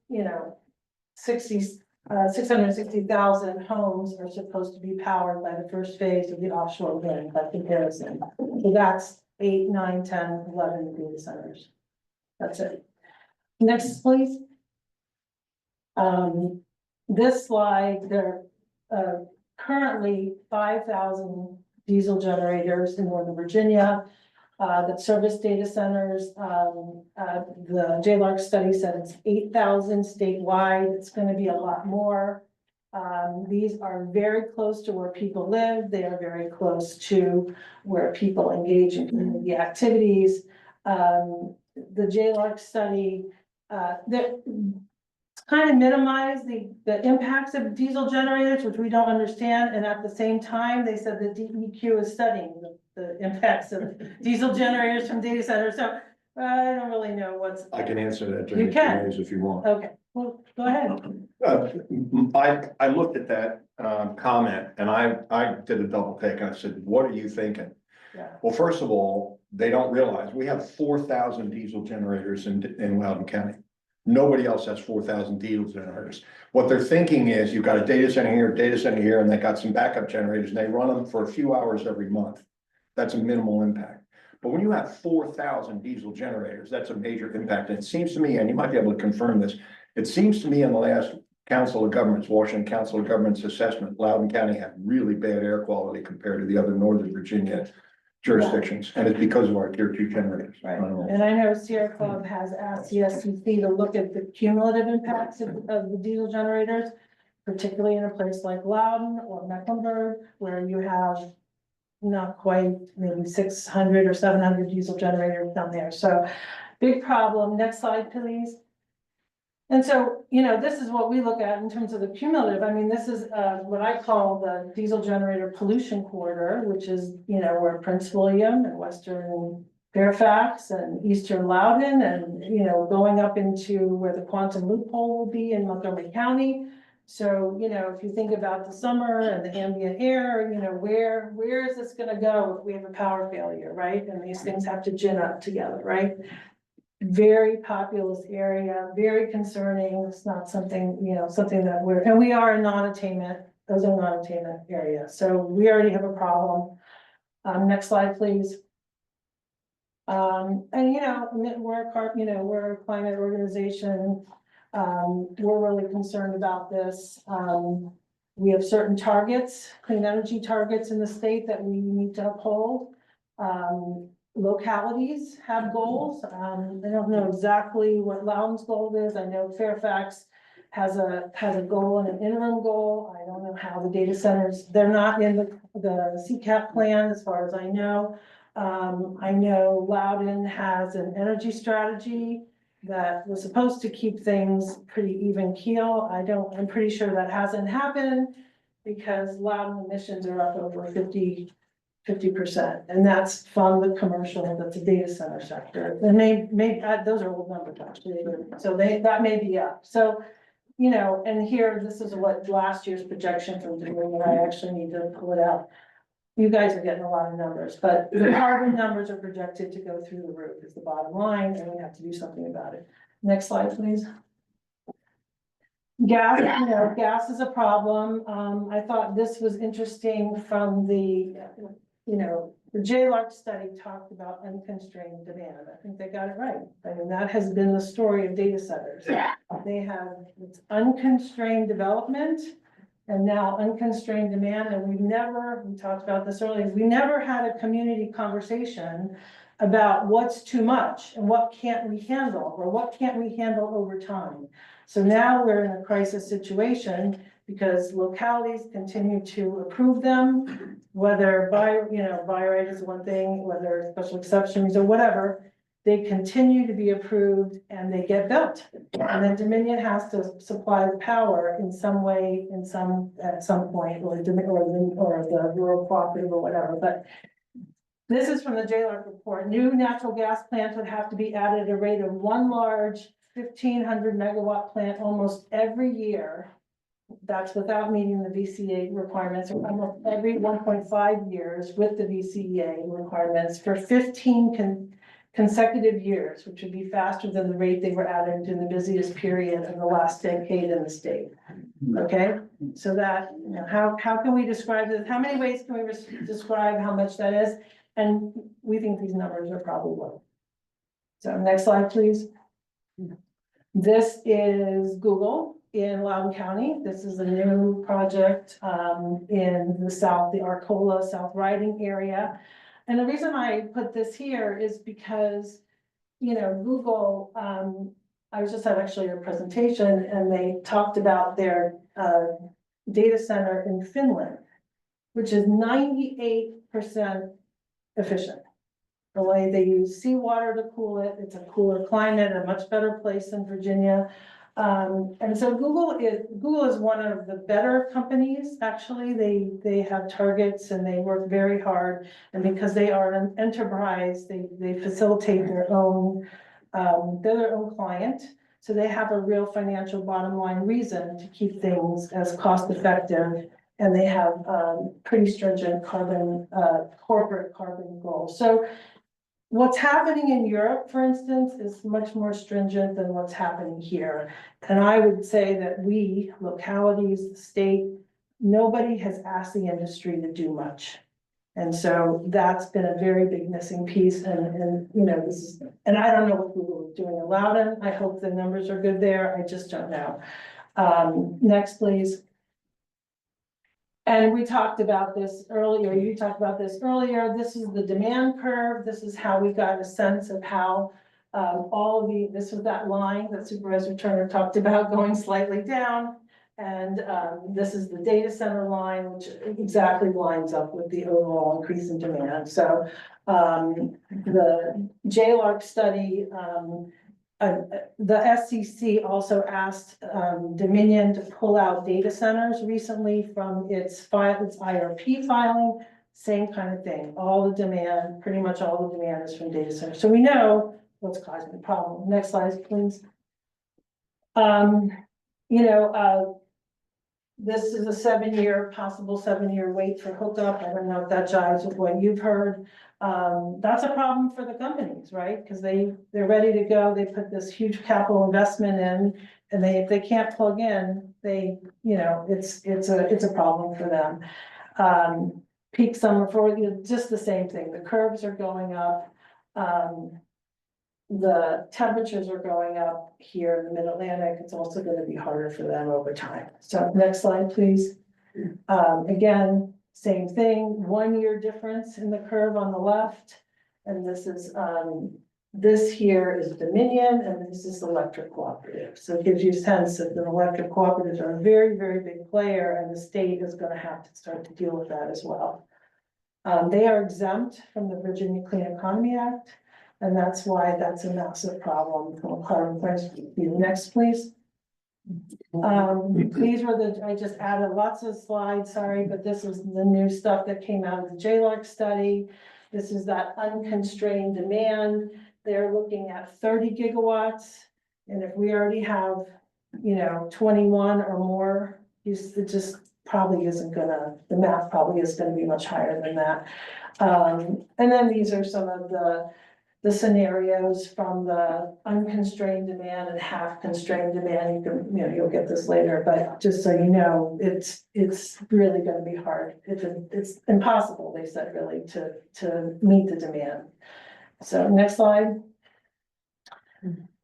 660,000 homes are supposed to be powered by the first phase of the offshore wind by comparison. So that's 8, 9, 10, 11 data centers. That's it. Next, please. This slide, there are currently 5,000 diesel generators in Northern Virginia that service data centers. The JLARC study said it's 8,000 statewide. It's going to be a lot more. These are very close to where people live. They are very close to where people engage in community activities. The JLARC study, kind of minimize the impacts of diesel generators, which we don't understand. And at the same time, they said that DEQ is studying the impacts of diesel generators from data centers. So I don't really know what's. I can answer that You during the can. Q&As if you want. Okay, well, go ahead. I looked at that comment and I did a double take and I said, what are you thinking? Yeah. Well, first of all, they don't realize we have 4,000 diesel generators in Loudoun County. Nobody else has 4,000 diesel generators. What they're thinking is you've got a data center here, and they got some backup generators and they run them for a few hours every month. That's a minimal impact. But when you have 4,000 diesel generators, that's a major impact. And it seems to me, and you might be able to confirm this, it seems to me in the last Council of Governments, Washington Council of Governments assessment, Loudoun County had really bad air quality compared to the other Northern Virginia jurisdictions, and it's because of our tier 2 generators. Right, and I know Sierra Club has asked the SEC to look at the cumulative impacts of the diesel generators, particularly in a place like Loudoun or Mecklenburg, where you have not quite maybe 600 or 700 diesel generators down there. So big problem. Next slide, please. And so, this is what we look at in terms of the cumulative. I mean, this is what I call the diesel generator pollution corridor, which is, where Prince William and Western Fairfax and Eastern Loudoun and, going up into where the quantum loophole will be in Montgomery County. So, if you think about the summer and the ambient air, where is this going to go if we have a power failure, right? And these things have to gin up together, right? very populous area, very concerning. It's not something, something that and we are a non-attainment, those are non-attainment area. So we already have a problem. Next slide, please. And we're a climate organization. We're really concerned about this. We have certain targets, clean energy targets in the state that we need to uphold. Localities have goals. I don't know exactly what Loudoun's goal is. I know Fairfax has a goal and an interim goal. I don't know how the data centers, they're not in the CCAP plan as far as I know. I know Loudoun has an energy strategy that was supposed to keep things pretty even keel. I'm pretty sure that hasn't happened because Loudoun emissions are up over 50%. And that's from the commercial, that's a data center sector. And those are old numbers actually, so that may be up. So, and here, this is what last year's projection from Dominion, I actually need to pull it out. You guys are getting a lot of numbers, but the carbon numbers are projected to go through the roof is the bottom line, and we have to do something about it. Next slide, please. Gas, gas is a problem. I thought this was interesting from the JLARC study talked about unconstrained demand. I think they got it right. I mean, that has been the story of data centers. They have unconstrained development and now unconstrained demand. And we talked about this earlier, we never had a community conversation about what's too much and what can't we handle or what can't we handle over time. So now we're in a crisis situation because localities continue to approve them, whether by right is one thing, whether special exceptions or whatever, they continue to be approved and they get built. And then Dominion has to supply the power in some way, at some point, or the rural cooperative or whatever. But this is from the JLARC report. New natural gas plants would have to be added at a rate of one large 1,500 megawatt plant almost every year. That's without meeting the VCA requirements, or almost every 1.5 years with the VCA requirements for 15 consecutive years, which would be faster than the rate they were added in the busiest period of the last decade in the state. Okay, so that, how can we describe this? How many ways can we describe how much that is? And we think these numbers are probably low. So next slide, please. This is Google in Loudoun County. This is a new project in the south, the Arcola South Riding area. And the reason I put this here is because, Google, I was just at actually a presentation and they talked about their data center in Finland, which is 98% efficient. The way they use seawater to cool it, it's a cooler climate, a much better place than Virginia. And so Google is one of the better companies. Actually, they have targets and they work very hard. And because they are an enterprise, they facilitate their own, they're their own client. So they have a real financial bottom line reason to keep things as cost effective. And they have pretty stringent corporate carbon goals. So what's happening in Europe, for instance, is much more stringent than what's happening here. And I would say that we, localities, the state, nobody has asked the industry to do much. And so that's been a very big missing piece. And I don't know what Google is doing in Loudoun. I hope the numbers are good there. I just don't know. Next, please. And we talked about this earlier, you talked about this earlier, this is the demand curve, this is how we got a sense of how this was that line that Supervisor Turner talked about going slightly down. And this is the data center line, which exactly lines up with the overall increase in demand. So the JLARC study, the SCC also asked Dominion to pull out data centers recently from its IRP filing. Same kind of thing. All the demand, pretty much all the demand is from data centers. So we know what's causing the problem. Next slide, please. this is a 7-year, possible 7-year wait for hookup. I don't know if that jives with what you've heard. That's a problem for the companies, right? Because they're ready to go. They put this huge capital investment in, and if they can't plug in, it's a problem for them. Peak summer for, just the same thing. The curves are going up. The temperatures are going up here in the Mid-Atlantic. It's also gonna be harder for them over time. So next slide, please. Again, same thing, 1-year difference in the curve on the left. And this here is Dominion, and this is Electric Cooperative. So it gives you a sense that the electric cooperatives are a very, very big player, and the state is gonna have to start to deal with that as well. They are exempt from the Virginia Clean Economy Act. And that's why that's a massive problem from a carbon price view. Next, please. These were I just added lots of slides, sorry, but this is the new stuff that came out of the JLARC study. This is that unconstrained demand. They're looking at 30 gigawatts. And if we already have, 21 or more, it just probably isn't gonna, the math probably is gonna be much higher than that. And then these are some of the scenarios from the unconstrained demand and half constrained demand. You'll get this later, but just so you know, it's really gonna be hard. It's impossible, they said, really, to meet the demand. So next slide.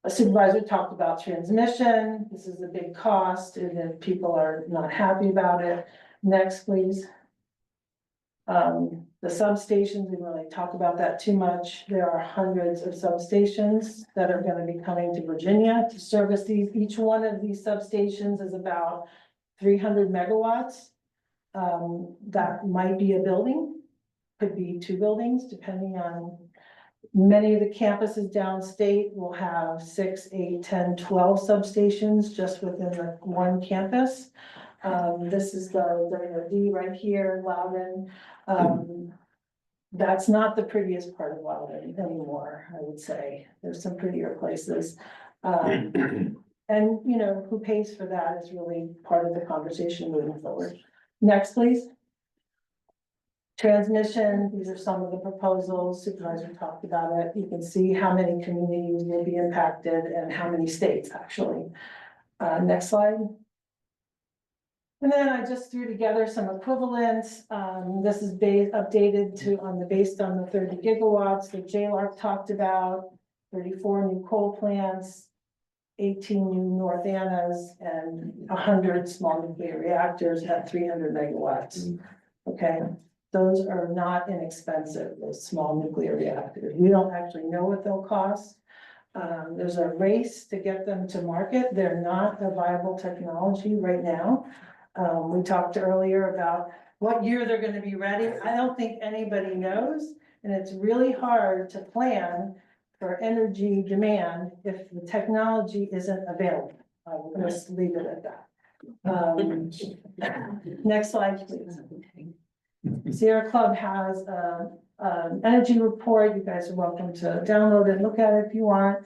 A supervisor talked about transmission. This is a big cost, and if people are not happy about it. Next, please. The substations, we really talk about that too much. There are hundreds of substations that are gonna be coming to Virginia to service these. Each one of these substations is about 300 megawatts. That might be a building, could be 2 buildings, depending on. Many of the campuses downstate will have 6, 8, 10, 12 substations just within the one campus. This is the WOD right here, Loudoun. That's not the prettiest part of Loudoun anymore, I would say. There's some prettier places. And who pays for that is really part of the conversation moving forward. Next, please. Transmission, these are some of the proposals. Supervisor talked about it. You can see how many communities will be impacted and how many states actually. Next slide. And then I just threw together some equivalents. This is updated based on the 30 gigawatts that JLARC talked about, 34 new coal plants, 18 new North Annas, and 100 small nuclear reactors at 300 megawatts. Okay, those are not inexpensive, those small nuclear reactors. We don't actually know what they'll cost. There's a race to get them to market. They're not a viable technology right now. We talked earlier about what year they're gonna be ready. I don't think anybody knows, and it's really hard to plan for energy demand if the technology isn't available. I will just leave it at that. Next slide, please. Sierra Club has an energy report. You guys are welcome to download it, look at it if you want.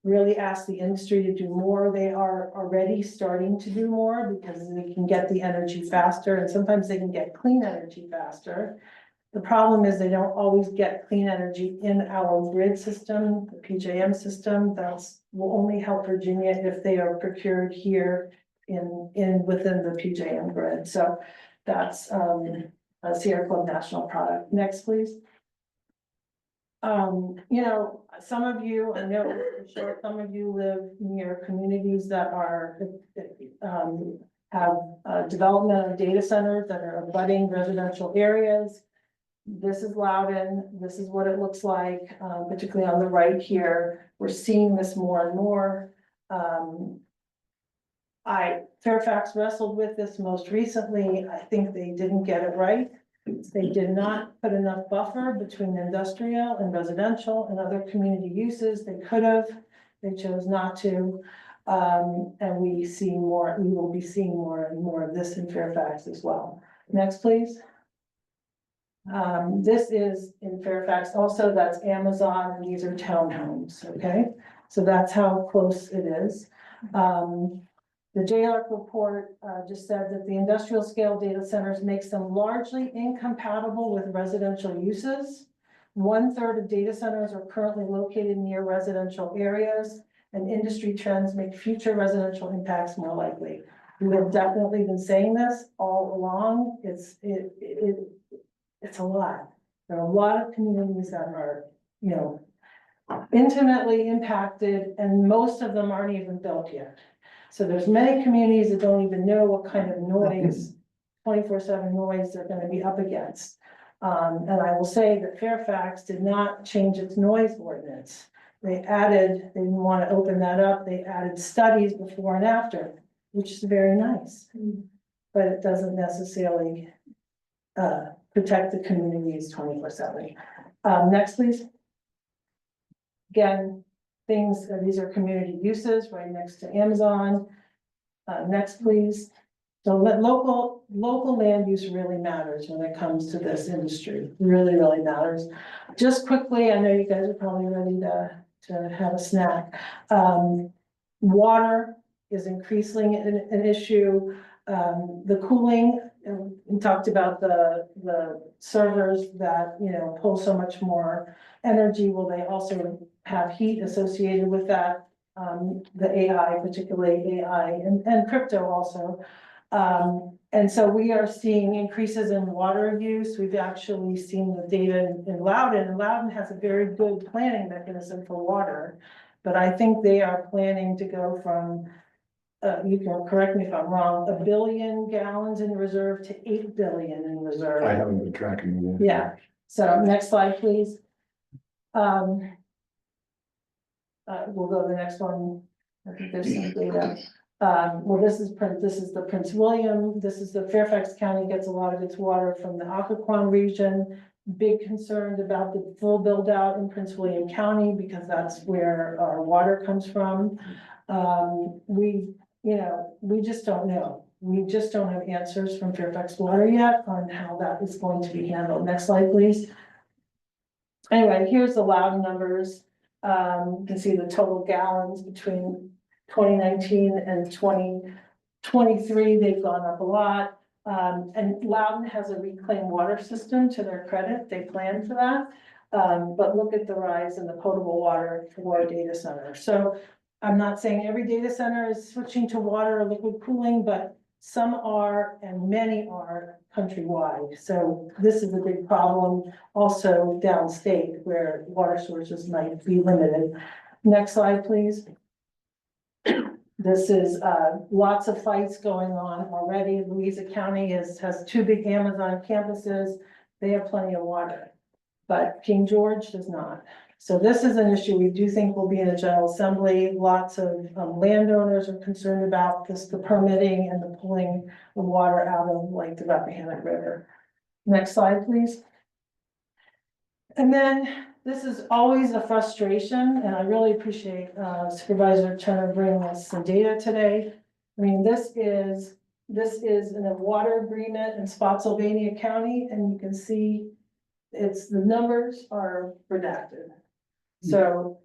Really ask the industry to do more. They are already starting to do more because they can get the energy faster, and sometimes they can get clean energy faster. The problem is they don't always get clean energy in our grid system, the PJM system. Will only help Virginia if they are procured here within the PJM grid. So that's a Sierra Club national product. Next, please. Some of you, I know for sure, some of you live near communities that have development of data centers that are abutting residential areas. This is Loudoun. This is what it looks like, particularly on the right here. We're seeing this more and more. Fairfax wrestled with this most recently. I think they didn't get it right. They did not put enough buffer between industrial and residential and other community uses. They could have, they chose not to. And we will be seeing more and more of this in Fairfax as well. Next, please. This is in Fairfax also, that's Amazon, and these are townhomes, okay? So that's how close it is. The JARC report just said that the industrial scale data centers makes them largely incompatible with residential uses. 1/3 of data centers are currently located near residential areas, and industry trends make future residential impacts more likely. We have definitely been saying this all along. It's a lot. There are a lot of communities that are, you know, intimately impacted, and most of them aren't even built yet. So there's many communities that don't even know what kind of noise, 24/7 noise they're gonna be up against. And I will say that Fairfax did not change its noise ordinance. They didn't want to open that up. They added studies before and after, which is very nice. But it doesn't necessarily protect the communities 24/7. Next, please. Again, these are community uses right next to Amazon. Next, please. So local land use really matters when it comes to this industry, really, really matters. Just quickly, I know you guys are probably ready to have a snack. Water is increasingly an issue. The cooling, we talked about the servers that, you know, pull so much more energy. Will they also have heat associated with that? The AI, particularly AI and crypto also. And so we are seeing increases in water use. We've actually seen the data in Loudoun, and Loudoun has a very good planning mechanism for water. But I think they are planning to go from, you can correct me if I'm wrong, 1 billion gallons in reserve to 8 billion in reserve. I haven't been tracking it. Yeah, so next slide, please. We'll go to the next one. I think there's some data. Well, this is the Prince William, this is the Fairfax County gets a lot of its water from the Occoquan region. Big concerned about the full build out in Prince William County because that's where our water comes from. We just don't know. We just don't have answers from Fairfax Water yet on how that is going to be handled. Next slide, please. Anyway, here's the Loudoun numbers. You can see the total gallons between 2019 and 2023, they've gone up a lot. And Loudoun has a reclaimed water system to their credit. They planned for that. But look at the rise in the potable water for data centers. So I'm not saying every data center is switching to water or liquid cooling, but some are and many are countrywide. So this is a big problem also downstate where water sources might be limited. Next slide, please. This is lots of fights going on already. Louisa County has 2 big Amazon campuses. They have plenty of water, but King George does not. So this is an issue we do think will be in the General Assembly. Lots of landowners are concerned about this, the permitting and the pulling the water out of like the Rappahannock River. Next slide, please. And then this is always a frustration, and I really appreciate Supervisor Turner bringing us some data today. I mean, this is in a water agreement in Spotsylvania County, and you can see the numbers are redacted. So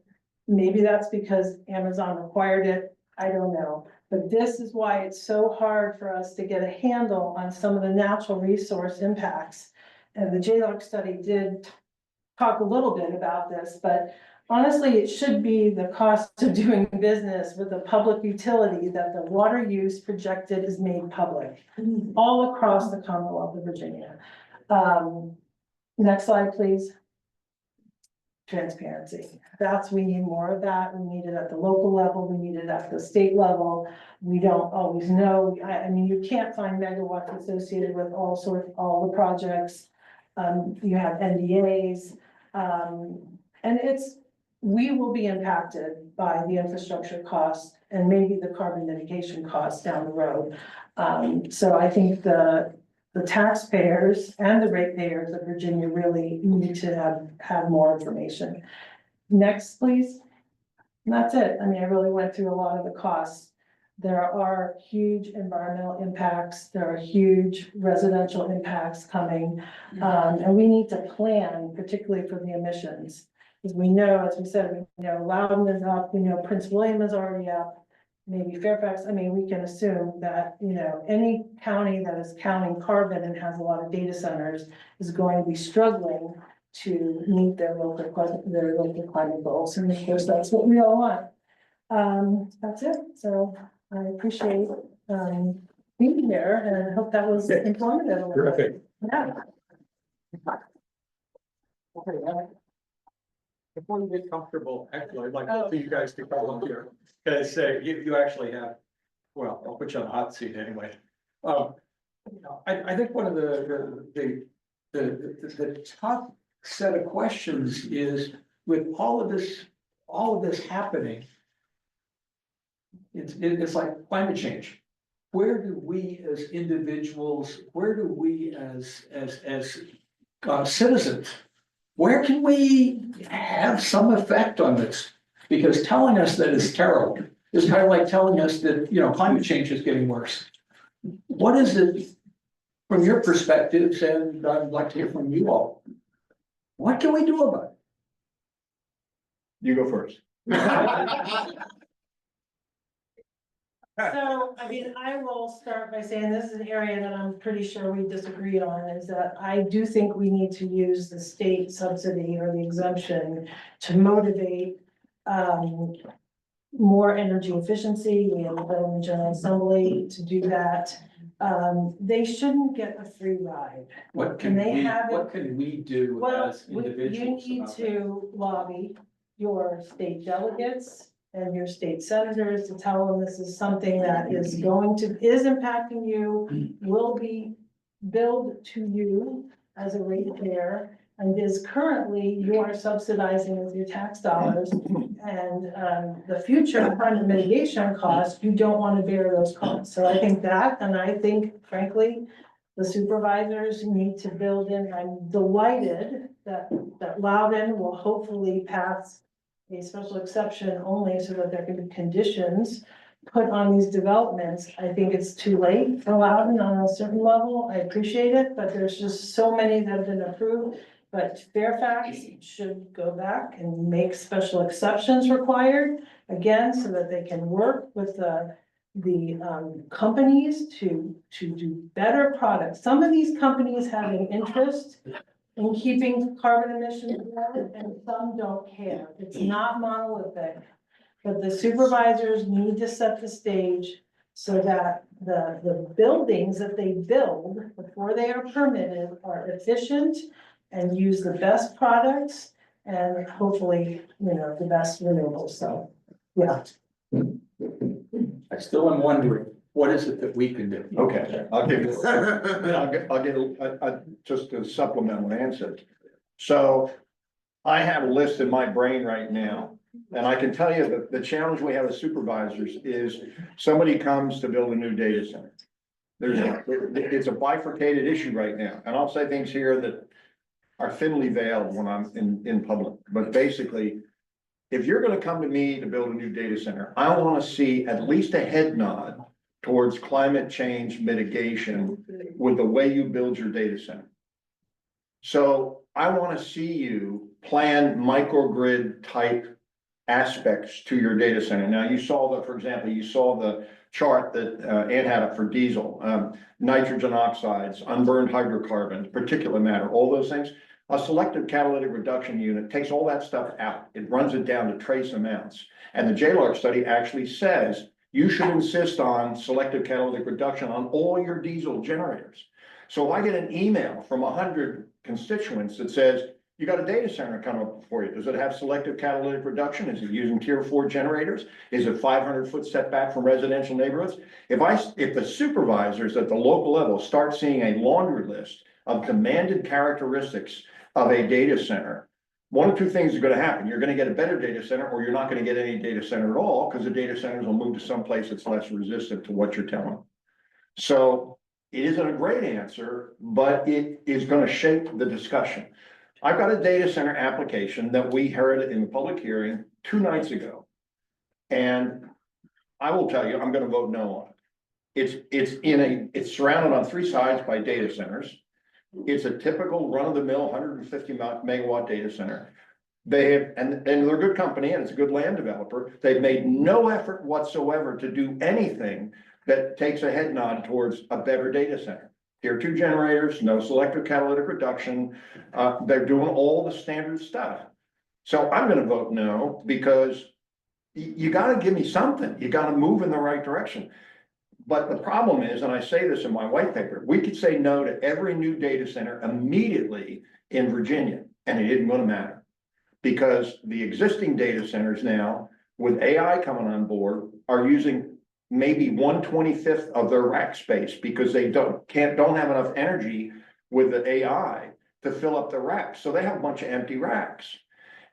maybe that's because Amazon required it. I don't know. But this is why it's so hard for us to get a handle on some of the natural resource impacts. And the JLOC study did talk a little bit about this, but honestly, it should be the cost of doing business with a public utility that the water use projected is made public all across the Commonwealth of Virginia. Next slide, please. Transparency. We need more of that. We need it at the local level. We need it at the state level. We don't always know. I mean, you can't find megawatts associated with all the projects. You have NDAs. And we will be impacted by the infrastructure costs and maybe the carbon mitigation costs down the road. So I think the taxpayers and the ratepayers of Virginia really need to have more information. Next, please. And that's it. I mean, I really went through a lot of the costs. There are huge environmental impacts. There are huge residential impacts coming. And we need to plan, particularly for the emissions. Because we know, as we said, we know Loudoun is up, we know Prince William is already up. maybe Fairfax, I mean, we can assume that, you know, any county that is counting carbon and has a lot of data centers is going to be struggling to meet their local climate goals, and of course, that's what we all want. That's it, so I appreciate, being here, and I hope that was informative. Terrific. Yeah. Before we get comfortable, actually, I'd like for you guys to come up here, because you actually have, well, I'll put you on the hot seat anyway. I think one of the top set of questions is, with all of this happening, it's like climate change. Where do we as individuals, where do we as citizens, where can we have some effect on this? Because telling us that it's terrible is kind of like telling us that, you know, climate change is getting worse. What is it from your perspectives, and I'd like to hear from you all? What can we do about it? You go first. So, I mean, I will start by saying this is an area that I'm pretty sure we disagree on, is that I do think we need to use the state subsidy or the exemption to motivate more energy efficiency. We have a bill in the General Assembly to do that. They shouldn't get a free ride. What can And they we, have it- what can we do Well, as you individuals need about that? to lobby your state delegates and your state senators to tell them this is something that is impacting you, will be billed to you as a ratepayer, and is currently you are subsidizing with your tax dollars. And the future climate mitigation costs, you don't want to bear those costs. So I think that, and I think frankly, the supervisors need to build in. I'm delighted that Loudoun will hopefully pass a special exception only so that there can be conditions put on these developments. I think it's too late for Loudoun on a certain level. I appreciate it, but there's just so many that have been approved. But Fairfax should go back and make special exceptions required, again, so that they can work with the companies to do better products. Some of these companies have an interest in keeping carbon emissions low, and some don't care. It's not monolithic. But the supervisors need to set the stage so that the buildings that they build before they are permitted are efficient and use the best products and hopefully, you know, the best renewables. So, yeah. I still am wondering, what is it that we can do? Okay, I'll give you, just a supplemental answer. So I have a list in my brain right now, and I can tell you that the challenge we have as supervisors is somebody comes to build a new data center. It's a bifurcated issue right now, and I'll say things here that are thinly veiled when I'm in public, but basically, if you're gonna come to me to build a new data center, I wanna see at least a head nod towards climate change mitigation with the way you build your data center. So I want to see you plan microgrid type aspects to your data center. Now, you saw that, for example, you saw the chart that Ann had up for diesel, nitrogen oxides, unburned hydrocarbons, particulate matter, all those things. A selective catalytic reduction unit takes all that stuff out. It runs it down to trace amounts. And the JLARC study actually says you should insist on selective catalytic reduction on all your diesel generators. So if I get an email from 100 constituents that says, you got a data center coming up for you, does it have selective catalytic reduction? Is it using tier 4 generators? Is it 500-foot setback from residential neighborhoods? If the supervisors at the local level start seeing a laundry list of demanded characteristics of a data center, one of two things is going to happen. You're going to get a better data center, or you're not going to get any data center at all, because the data centers will move to some place that's less resistant to what you're telling them. So it isn't a great answer, but it is going to shape the discussion. I've got a data center application that we heard in the public hearing 2 nights ago. And I will tell you, I'm going to vote no on it. It's surrounded on 3 sides by data centers. It's a typical run-of-the-mill 150 megawatt data center. They have, and they're a good company and it's a good land developer. They've made no effort whatsoever to do anything that takes a head nod towards a better data center. Tier 2 generators, no selective catalytic reduction. They're doing all the standard stuff. So I'm gonna vote no, because you gotta give me something. You gotta move in the right direction. But the problem is, and I say this in my white paper, we could say no to every new data center immediately in Virginia, and it isn't gonna matter. Because the existing data centers now, with AI coming on board, are using maybe 1/25 of their rack space because they don't have enough energy with the AI to fill up the racks. So they have a bunch of empty racks.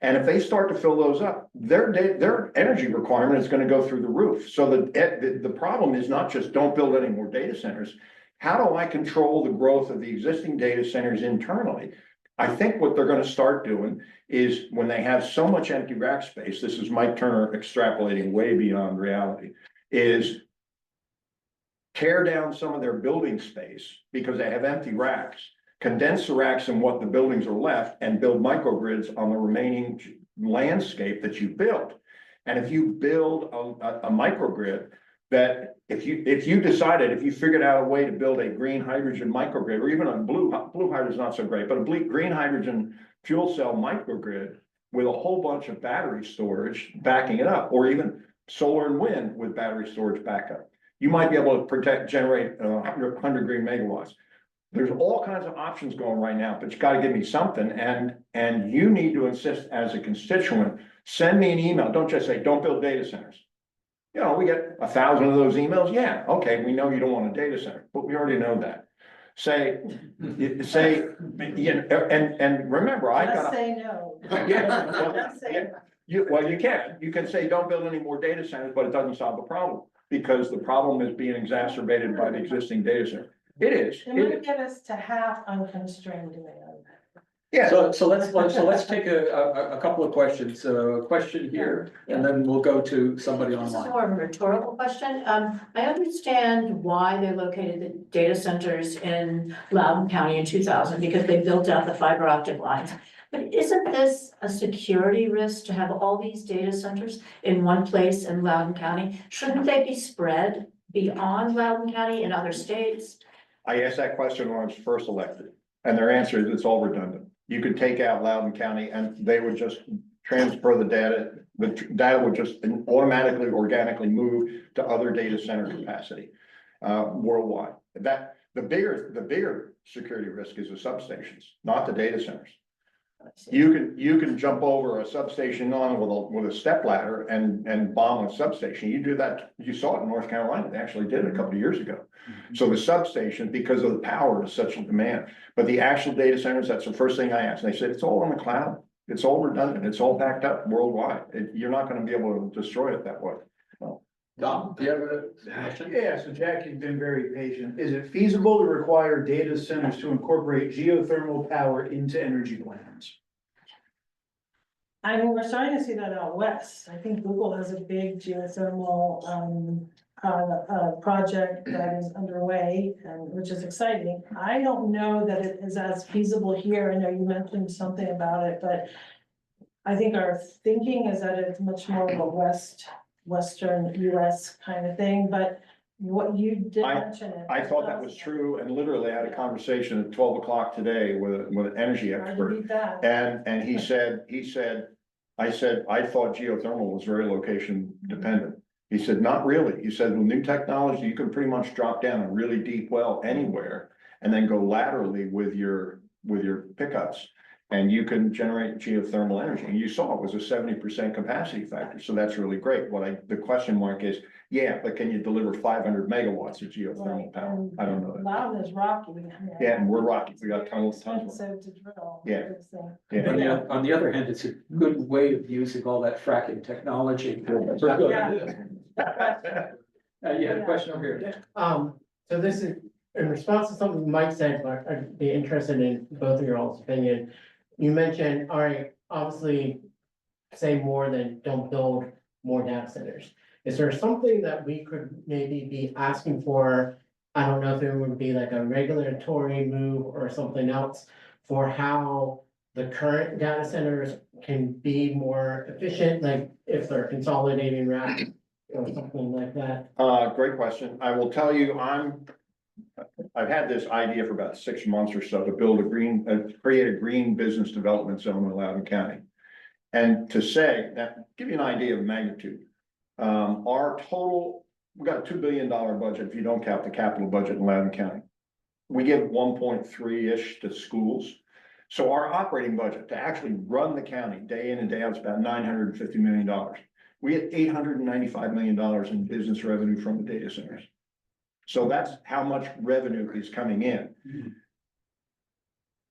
And if they start to fill those up, their energy requirement is gonna go through the roof. So the problem is not just don't build any more data centers. How do I control the growth of the existing data centers internally? I think what they're gonna start doing is when they have so much empty rack space, this is Mike Turner extrapolating way beyond reality, is tear down some of their building space because they have empty racks, condense the racks in what the buildings are left and build microgrids on the remaining landscape that you built. And if you build a microgrid that if you decided, if you figured out a way to build a green hydrogen microgrid, or even a blue hydrogen is not so great, but a green hydrogen fuel cell microgrid with a whole bunch of battery storage backing it up, or even solar and wind with battery storage backup, you might be able to generate 100 green megawatts. There's all kinds of options going right now, but you gotta give me something, and you need to insist as a constituent, send me an email, don't just say, don't build data centers. You know, we get 1,000 of those emails, yeah, okay, we know you don't want a data center, but we already know that. Say, you know, and remember, I Let's got. say no. Yeah, Let's say well, you can say, don't build any more data centers, but it doesn't solve the problem, because the problem is being exacerbated by the existing data center. It is. It might get us to half unconstrained demand. Yeah, So let's take a couple of questions, a question here, and then we'll go to somebody This is online. more of a rhetorical question. I understand why they located the data centers in Loudoun County in 2000, because they built out the fiber optic lines. But isn't this a security risk to have all these data centers in one place in Loudoun County? Shouldn't they be spread beyond Loudoun County in other states? I asked that question when I was first elected, and their answer is it's all redundant. You could take out Loudoun County and they would just transfer the data would just automatically, organically move to other data center capacity worldwide. That the bigger security risk is the substations, not the data centers. You can jump over a substation on with a step ladder and bomb a substation. You do that, you saw it in North Carolina, they actually did it a couple of years ago. So the substation, because of the power, is such a demand, but the actual data centers, that's the first thing I asked, and they said, it's all on the cloud, it's all redundant, it's all backed up worldwide, you're not gonna be able to destroy it that way. Dom, do you have a question? Yeah, so Jackie's been very patient. Is it feasible to require data centers to incorporate geothermal power into energy plans? I mean, we're starting to see that out west. I think Google has a big geothermal, project that is underway, and which is exciting. I don't know that it is as feasible here. I know you mentioned something about it, but I think our thinking is that it's much more of a Western US kind of thing, but what you did mention it. I thought that was true, and literally I had a conversation at 12 o'clock today with an energy Hard to expert. beat that. And he said, I said, I thought geothermal was very location dependent. He said, not really. He said, with new technology, you can pretty much drop down a really deep well anywhere and then go laterally with your pickups. And you can generate geothermal energy. And you saw it was a 70% capacity factor. So that's really great. The question mark is, yeah, but can you deliver 500 megawatts of geothermal power? I don't know that. Loudon is rocky. Yeah, and we're rocky. We got tons. Expensive to drill. Yeah. So- Yeah. On the other hand, it's a good way of using all that fracking technology. You had a question over here. So this is in response to something Mike said, but I'd be interested in both of your all's opinion. You mentioned, all right, obviously say more than don't build more data centers. Is there something that we could maybe be asking for? I don't know if it would be like a regulatory move or something else for how the current data centers can be more efficient, like if they're consolidating rack or something like that? Great question. I will tell you, I've had this idea for about 6 months or so to build create a green business development zone in Loudoun County. And to say that, give you an idea of magnitude. Our total, we got a $2 billion budget if you don't count the capital budget in Loudoun County. We give 1.3-ish to schools. So our operating budget to actually run the county day in and day out is about $950 million. We had $895 million in business revenue from the data centers. So that's how much revenue is coming in.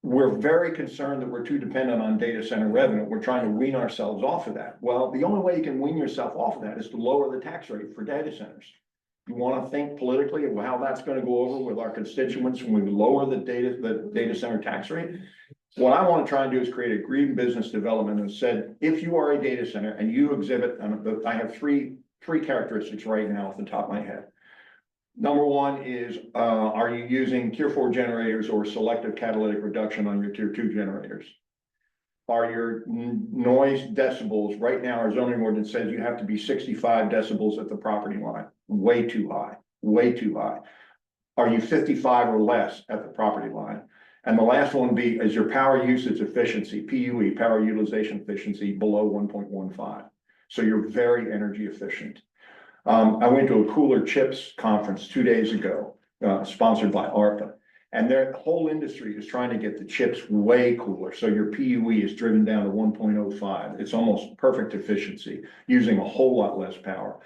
We're very concerned that we're too dependent on data center revenue. We're trying to wean ourselves off of that. Well, the only way you can wean yourself off of that is to lower the tax rate for data centers. You want to think politically of how that's going to go over with our constituents when we lower the data center tax rate. What I want to try and do is create a green business development and said, if you are a data center and you exhibit, I have three characteristics right now off the top of my head. Number one is, are you using Tier 4 generators or selective catalytic reduction on your Tier 2 generators? Are your noise decibels, right now our zoning ordinance says you have to be 65 decibels at the property line, way too high, way too high. Are you 55 or less at the property line? And the last one would be, is your power usage efficiency, PUE, power utilization efficiency, below 1.15? So you're very energy efficient. I went to a Cooler Chips conference 2 days ago, sponsored by ARPA, and their whole industry is trying to get the chips way cooler. So your PUE is driven down to 1.05. It's almost perfect efficiency, using a whole lot less power.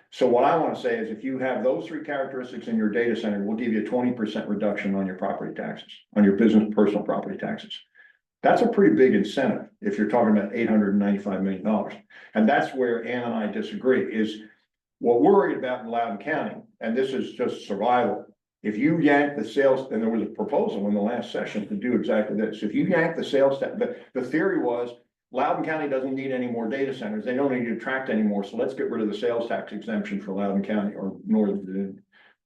So what I want to say is, if you have those three characteristics in your data center, we'll give you a 20% reduction on your property taxes, on your business personal property taxes. That's a pretty big incentive if you're talking about $895 million. And that's where Ann and I disagree, is what we're worried about in Loudoun County, and this is just survival. If you yank the sales, and there was a proposal in the last session to do exactly this. If you yank the sales tax, the theory was Loudoun County doesn't need any more data centers. They don't need to attract any more. So let's get rid of the sales tax exemption for Loudoun County or Northern Virginia.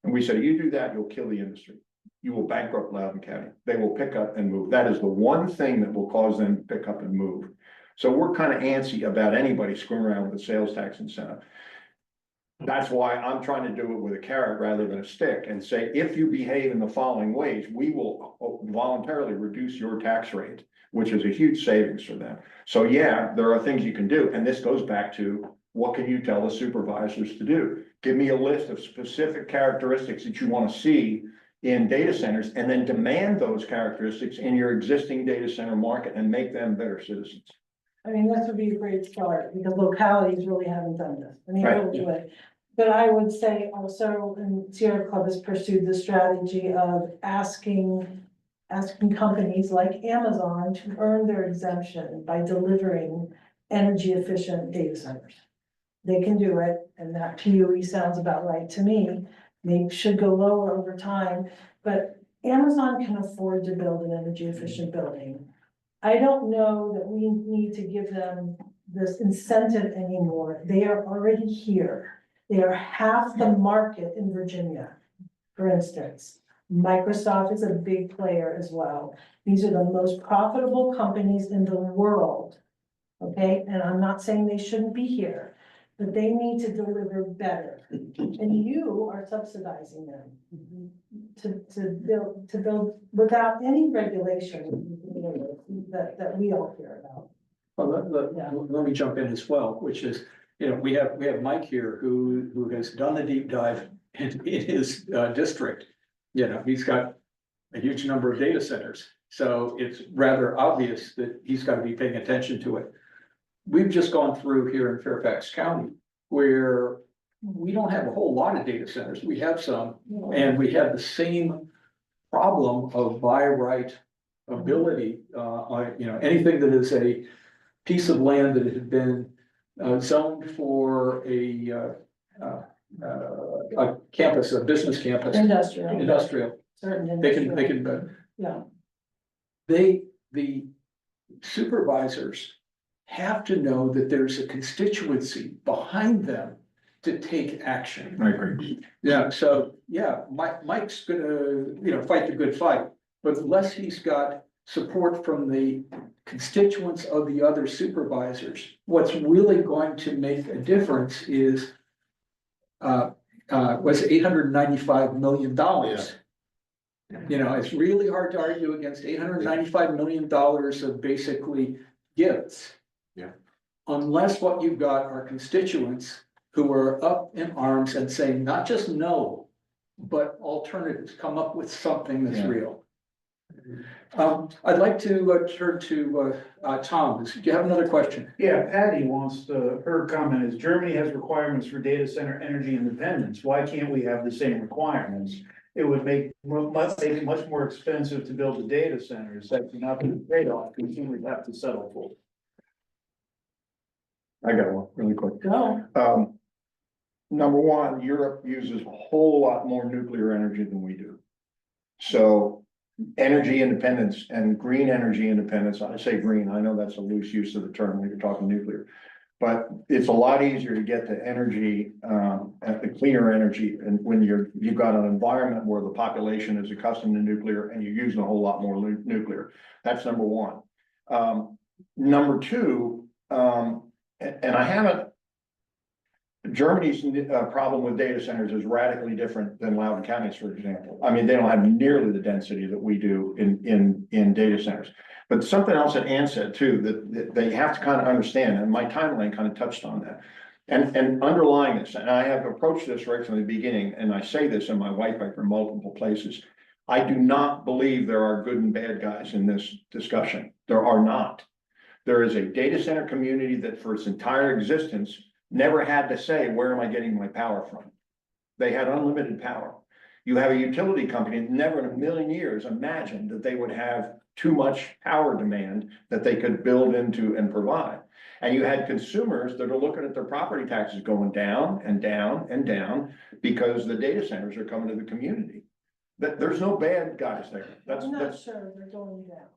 And we said, you do that, you'll kill the industry. You will bankrupt Loudoun County. They will pick up and move. That is the one thing that will cause them to pick up and move. So we're kind of antsy about anybody screwing around with the sales tax incentive. That's why I'm trying to do it with a carrot rather than a stick and say, if you behave in the following ways, we will voluntarily reduce your tax rate, which is a huge savings for them. So yeah, there are things you can do. And this goes back to, what can you tell the supervisors to do? Give me a list of specific characteristics that you want to see in data centers, and then demand those characteristics in your existing data center market and make them better citizens. I mean, this would be a great start, because localities really haven't done this. I mean, Right. really would. But I would say also, and Sierra Club has pursued the strategy of asking companies like Amazon to earn their exemption by delivering energy efficient data centers. They can do it, and that PUE sounds about right to me. They should go lower over time, but Amazon can afford to build an energy efficient building. I don't know that we need to give them this incentive anymore. They are already here. They are half the market in Virginia, for instance. Microsoft is a big player as well. These are the most profitable companies in the world. Okay, and I'm not saying they shouldn't be here, but they need to deliver better. And you are subsidizing them to build without any regulation that we all care about. Well, let me jump in as well, which is, we have Mike here who has done the deep dive in his district. He's got a huge number of data centers, so it's rather obvious that he's got to be paying attention to it. We've just gone through here in Fairfax County, where we don't have a whole lot of data centers. We have some, and we have the same problem of by right ability. Anything that is a piece of land that had been zoned for a campus, a business campus. Industrial. Certain They industrial. can, Yeah. the supervisors have to know that there's a constituency behind them to take action. I agree. Yeah, so, Mike's gonna, fight the good fight, but unless he's got support from the constituents of the other supervisors. What's really going to make a difference is was $895 million. You know, it's really hard to argue against $895 million of basically gifts. Yeah. Unless what you've got are constituents who are up in arms and saying not just no, but alternatives, come up with something that's Yeah. real. I'd like to turn to Tom. Do you have another question? Yeah, Patty wants to, her comment is Germany has requirements for data center energy independence. Why can't we have the same requirements? It would make it much more expensive to build the data centers. That's not the trade-off consumers have to settle for. I got one really quick. Go. Number one, Europe uses a whole lot more nuclear energy than we do. So energy independence and green energy independence, I say green, I know that's a loose use of the term when you're talking nuclear. But it's a lot easier to get to energy, at the cleaner energy, and when you've got an environment where the population is accustomed to nuclear and you're using a whole lot more nuclear. That's number one. Number two, and I haven't, Germany's problem with data centers is radically different than Loudoun County's, for example. I mean, they don't have nearly the density that we do in data centers. But something else that Ann said too, that they have to kind of understand, and my timeline kind of touched on that. And underlying this, and I have approached this right from the beginning, and I say this in my white paper in multiple places. I do not believe there are good and bad guys in this discussion. There are not. There is a data center community that for its entire existence never had to say, where am I getting my power from? They had unlimited power. You have a utility company that never in a million years imagined that they would have too much power demand that they could build into and provide. And you had consumers that are looking at their property taxes going down and down and down because the data centers are coming to the community. But there's no bad guys there. I'm not That's sure they're going down,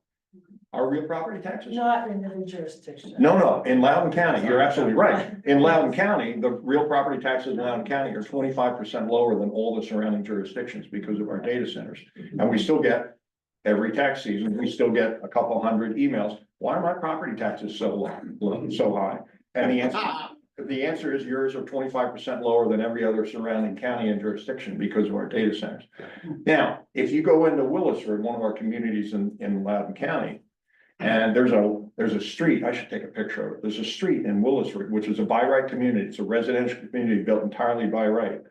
our real property taxes. not in every jurisdiction. No, in Loudoun County, you're absolutely right. In Loudoun County, the real property taxes in Loudoun County are 25% lower than all the surrounding jurisdictions because of our data centers. And we still get, every tax season, we still get a couple hundred emails. Why are my property taxes so high? And the answer is yours are 25% lower than every other surrounding county and jurisdiction because of our data centers. Now, if you go into Willisford, one of our communities in Loudoun County, and there's a street, I should take a picture of it. There's a street in Willisford, which is a by right community. It's a residential community built entirely by right.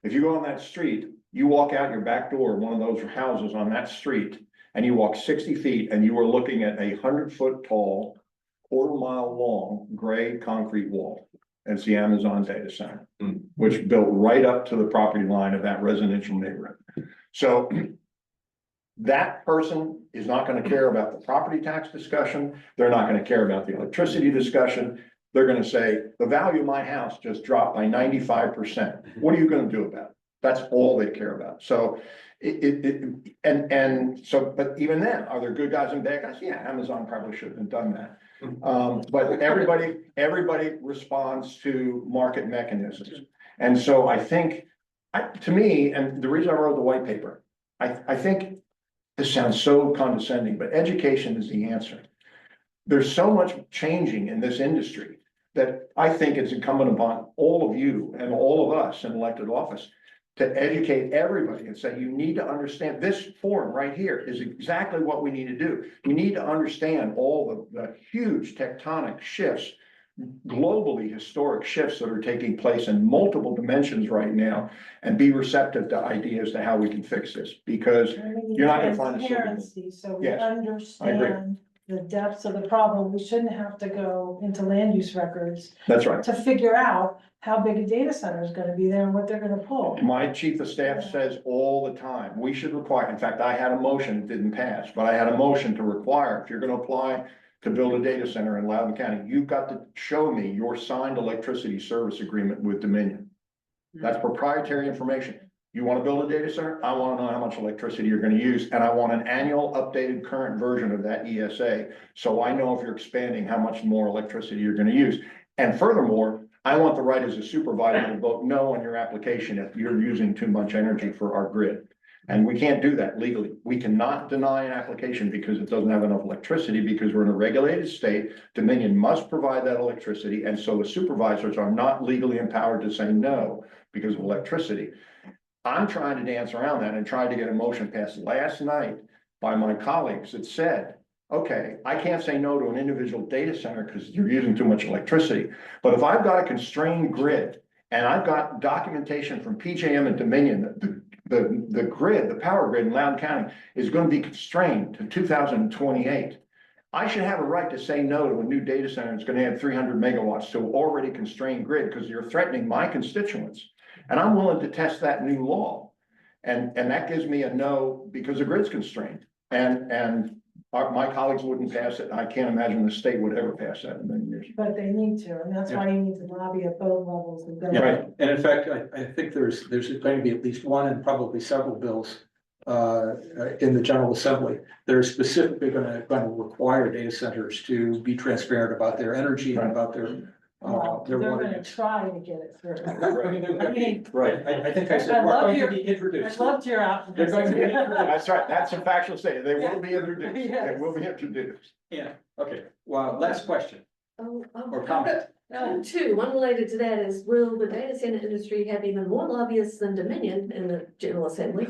If you go on that street, you walk out your back door of one of those houses on that street, and you walk 60 feet, and you are looking at a 100-foot tall, quarter-mile long, gray concrete wall. It's the Amazon data center, which built right up to the property line of that residential neighborhood. So that person is not going to care about the property tax discussion. They're not going to care about the electricity discussion. They're going to say, the value of my house just dropped by 95%. What are you going to do about it? That's all they care about. So but even then, are there good guys and bad guys? Yeah, Amazon probably shouldn't have done that. But everybody responds to market mechanisms. And so I think, to me, and the reason I wrote the white paper, I think this sounds so condescending, but education is the answer. There's so much changing in this industry that I think it's incumbent upon all of you and all of us in elected office to educate everybody and say, you need to understand this forum right here is exactly what we need to do. We need to understand all the huge tectonic shifts, globally historic shifts that are taking place in multiple dimensions right now, and be receptive to ideas to how we can fix this, because you're not gonna find a solution. Transparency, so we Yes, I agree. understand the depths of the problem. We shouldn't have to go into land use records That's right. to figure out how big a data center is gonna be there and what they're gonna pull. My chief of staff says all the time, we should require, in fact, I had a motion, it didn't pass, but I had a motion to require, if you're gonna apply to build a data center in Loudoun County, you've got to show me your signed electricity service agreement with Dominion. That's proprietary information. You wanna build a data center? I wanna know how much electricity you're gonna use, and I want an annual updated current version of that ESA, so I know if you're expanding, how much more electricity you're gonna use. And furthermore, I want the right as a supervisor to vote no on your application if you're using too much energy for our grid. And we can't do that legally. We cannot deny an application because it doesn't have enough electricity, because we're in a regulated state. Dominion must provide that electricity, and so the supervisors are not legally empowered to say no because of electricity. I'm trying to dance around that and tried to get a motion passed last night by my colleagues that said, okay, I can't say no to an individual data center because you're using too much electricity. But if I've got a constrained grid and I've got documentation from PJM and Dominion that the grid, the power grid in Loudoun County is going to be constrained to 2028. I should have a right to say no to a new data center that's going to add 300 megawatts to an already constrained grid, because you're threatening my constituents. And I'm willing to test that new law. And that gives me a no because the grid's constrained. My colleagues wouldn't pass it. I can't imagine the state would ever pass that in many years. But they need to, and that's why you need to lobby at both levels of Yeah, government. right. And in fact, I think there's going to be at least one and probably several bills in the General Assembly that are specifically going to require data centers to be transparent about their energy and about their Well, they're water gonna use. try to get it through. I mean, they're going to be, Right. I think I I said, we're love going your- to be I introduced. loved your They're going to be optimism. introduced. That's right. That's a factual statement. They will be introduced. They Yes. will be introduced. Yeah, okay. Well, last question Oh, or comment. Two, one related to that is, will the data center industry have even more lobbyists than Dominion in the General Assembly?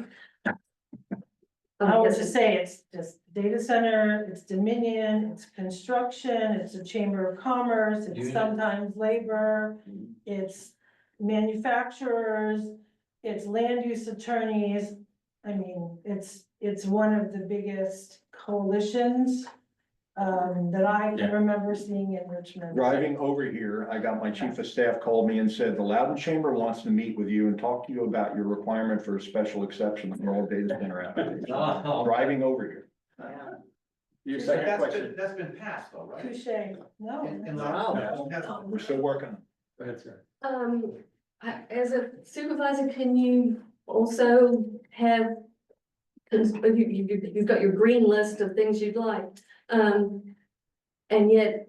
I would just say it's just data center, it's Dominion, it's construction, it's a chamber of commerce, it's Union. sometimes labor, it's manufacturers, it's land use attorneys. I mean, it's one of the biggest coalitions that I Yeah. can remember seeing in Richmond. Driving over here, I got my chief of staff called me and said, the Loudoun Chamber wants to meet with you and talk to you about your requirement for a special exception for all data center applications. Driving over here. Your second question. That's been passed though, right? Touche, no. We're still working on it. Go ahead, sir. As a supervisor, can you also have, you've got your green list of things you'd like, and yet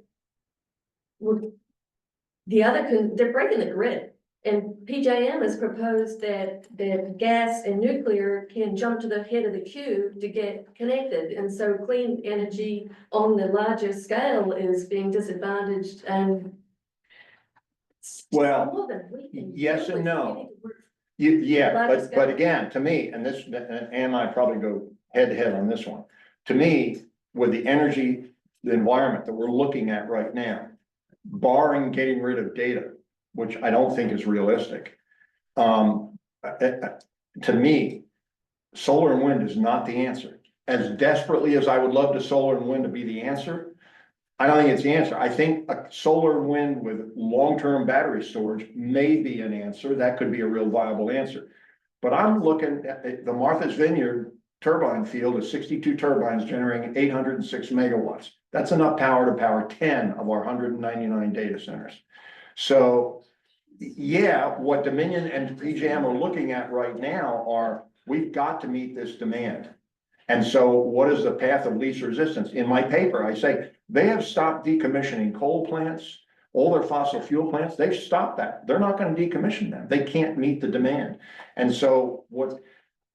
they're breaking the grid. And PJM has proposed that gas and nuclear can jump to the head of the queue to get connected. And so clean energy on the larger scale is being disadvantaged and Well, more than we can yes deal and with. no. We need to work. Yeah, Larger but scale. again, to me, and this, and I probably go head to head on this one. To me, with the energy, the environment that we're looking at right now, barring getting rid of data, which I don't think is realistic. To me, solar and wind is not the answer. As desperately as I would love the solar and wind to be the answer, I don't think it's the answer. I think a solar and wind with long-term battery storage may be an answer. That could be a real viable answer. But I'm looking at the Martha's Vineyard turbine field is 62 turbines generating 806 megawatts. That's enough power to power 10 of our 199 data centers. So yeah, what Dominion and PJM are looking at right now are, we've got to meet this demand. And so what is the path of least resistance? In my paper, I say they have stopped decommissioning coal plants, all their fossil fuel plants. They've stopped that. They're not going to decommission them. They can't meet the demand. And so what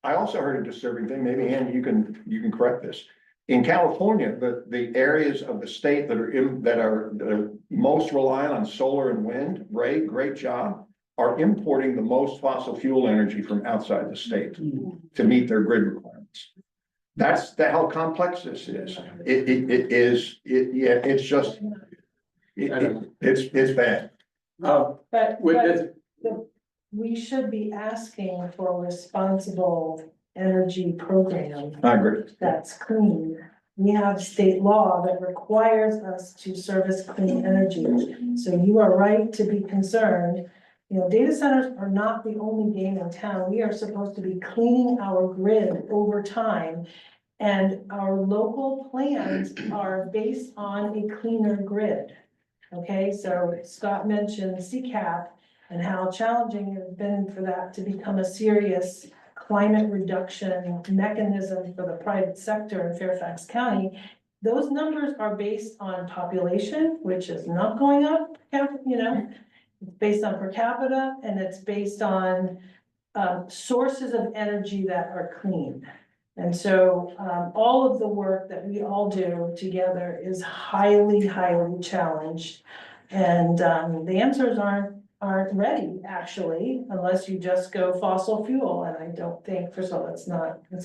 I also heard a disturbing thing, maybe Ann, you can correct this. In California, the areas of the state that are most reliant on solar and wind, Ray, great job, are importing the most fossil fuel energy from outside the state to meet their grid requirements. That's how complex this is. It's just, it's bad. But With we should be asking for a responsible energy program I agree. that's clean. We have state law that requires us to service clean energy. So you are right to be concerned. You know, data centers are not the only game in town. We are supposed to be cleaning our grid over time. And our local plans are based on a cleaner grid. Okay, so Scott mentioned CCAP and how challenging it has been for that to become a serious climate reduction mechanism for the private sector in Fairfax County. Those numbers are based on population, which is not going up, you know, it's based on per capita, and it's based on sources of energy that are clean. And so, all of the work that we all do together is highly, highly challenged. And, the answers aren't ready, actually, unless you just go fossil fuel. And I don't think, first of all, it's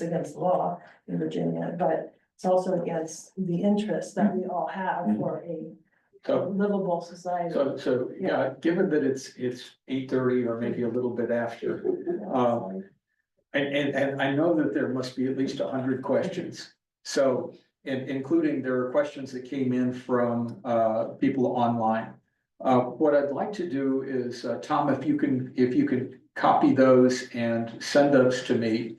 against the law in Virginia, but it's also against the interests that we all have for a livable society. Yeah, given that it's 8:30 or maybe a little bit after, and I know that there must be at least 100 questions. So, including there are questions that came in from people online. What I'd like to do is, Tom, if you can copy those and send those to me.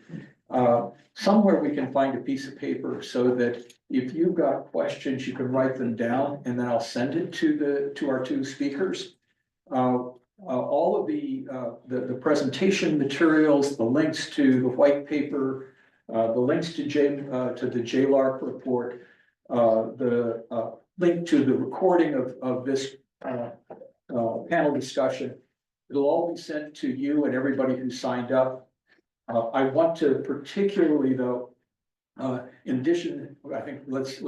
Somewhere we can find a piece of paper so that if you've got questions, you can write them down and then I'll send it to our two speakers. All of the presentation materials, the links to the white paper, the links to the JLARC report, the link to the recording of this panel discussion. It'll all be sent to you and everybody who signed up. I want to particularly though, in addition, I think let's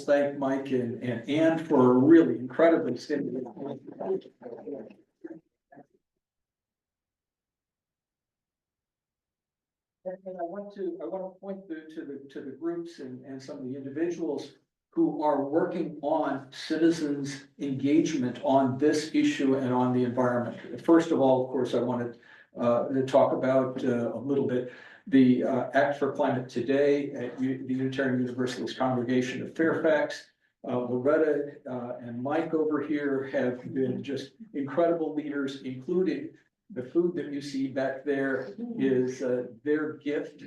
thank Mike and Ann for a really incredibly stimulating. And I want to point to the groups and some of the individuals who are working on citizens' engagement on this issue and on the environment. First of all, of course, I wanted to talk about a little bit the Act for Climate Today at the Unitarian Universalist Congregation of Fairfax. Loretta and Mike over here have been just incredible leaders, including the food that you see back there is their gift.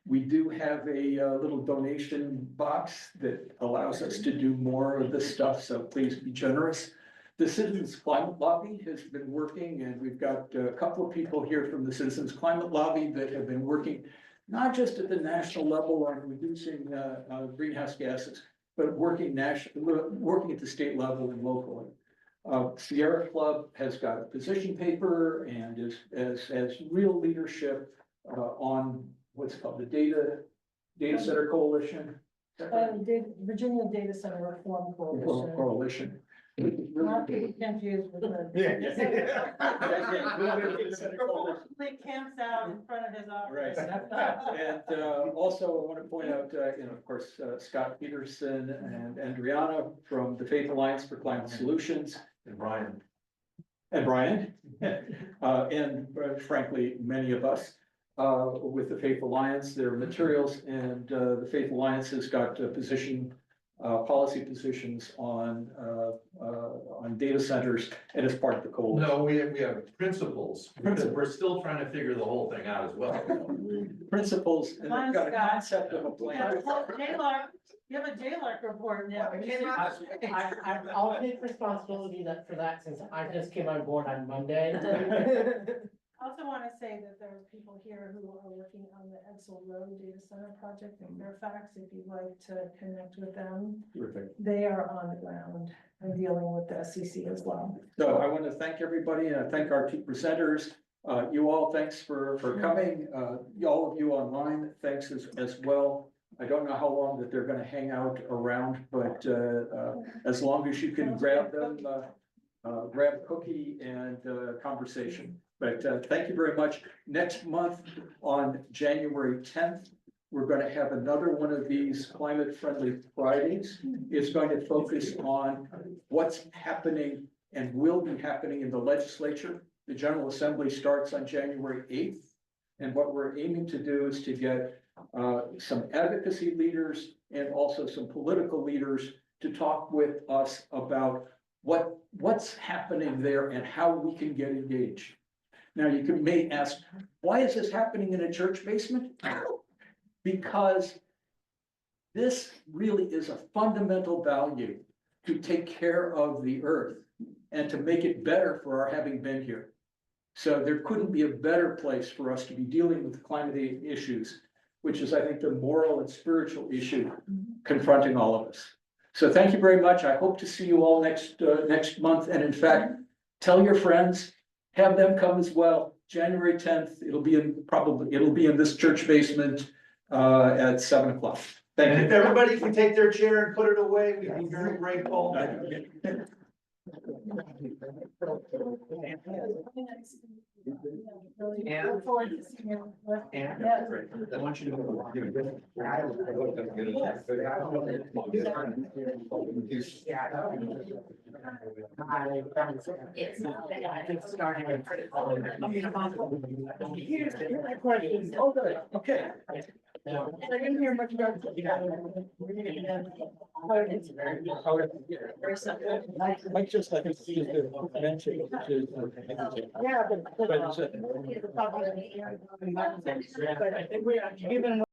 We do have a little donation box that allows us to do more of this stuff, so please be generous. The Citizens Climate Lobby has been working, and we've got a couple of people here from the Citizens Climate Lobby that have been working not just at the national level on reducing greenhouse gases, but working at the state level and locally. Sierra Club has got a position paper and has real leadership on what's called the Data Center Coalition. Virginia Data Center Reform Coalition. Not to be confused with the. He camps out in front of his office. Right. And also I want to point out, of course, Scott Peterson and Adriana from the Faith Alliance for Climate Solutions. And Brian. And frankly, many of us with the Faith Alliance, their materials, and the Faith Alliance has got policy positions on data centers and as part of the coalition. No, we have principles. We're still trying to figure the whole thing out as well. Principles, and they've got a concept of a plan. You have a JLARC report now. I'll take responsibility for that since I just came on board on Monday. I also want to say that there are people here who are working on the Edsel Road Data Center project in Fairfax. If you'd like to connect with them, Terrific. they are on the ground and dealing with the SEC as well. So I want to thank everybody and I thank our two presenters. You all, thanks for coming. All of you online, thanks as well. I don't know how long that they're going to hang out around, but as long as you can grab them, grab a cookie and conversation. But thank you very much. Next month on January 10th, we're going to have another one of these climate friendly Fridays. It's going to focus on what's happening and will be happening in the legislature. The General Assembly starts on January 8th. And what we're aiming to do is to get some advocacy leaders and also some political leaders to talk with us about what's happening there and how we can get engaged. Now, may ask, why is this happening in a church basement? Because this really is a fundamental value to take care of the earth and to make it better for our having been here. So there couldn't be a better place for us to be dealing with climate issues, which is, I think, the moral and spiritual issue confronting all of us. So thank you very much. I hope to see you all next month. And in fact, tell your friends, have them come as well. January 10th, it'll be in this church basement, at 7 o'clock. And Thank if you. everybody can take their chair and put it away, we'd be very grateful. Look forward to seeing you. I want you to. Okay. I didn't hear much about. Mike just, I think, just mentioned. Yeah, but. But I think we are given.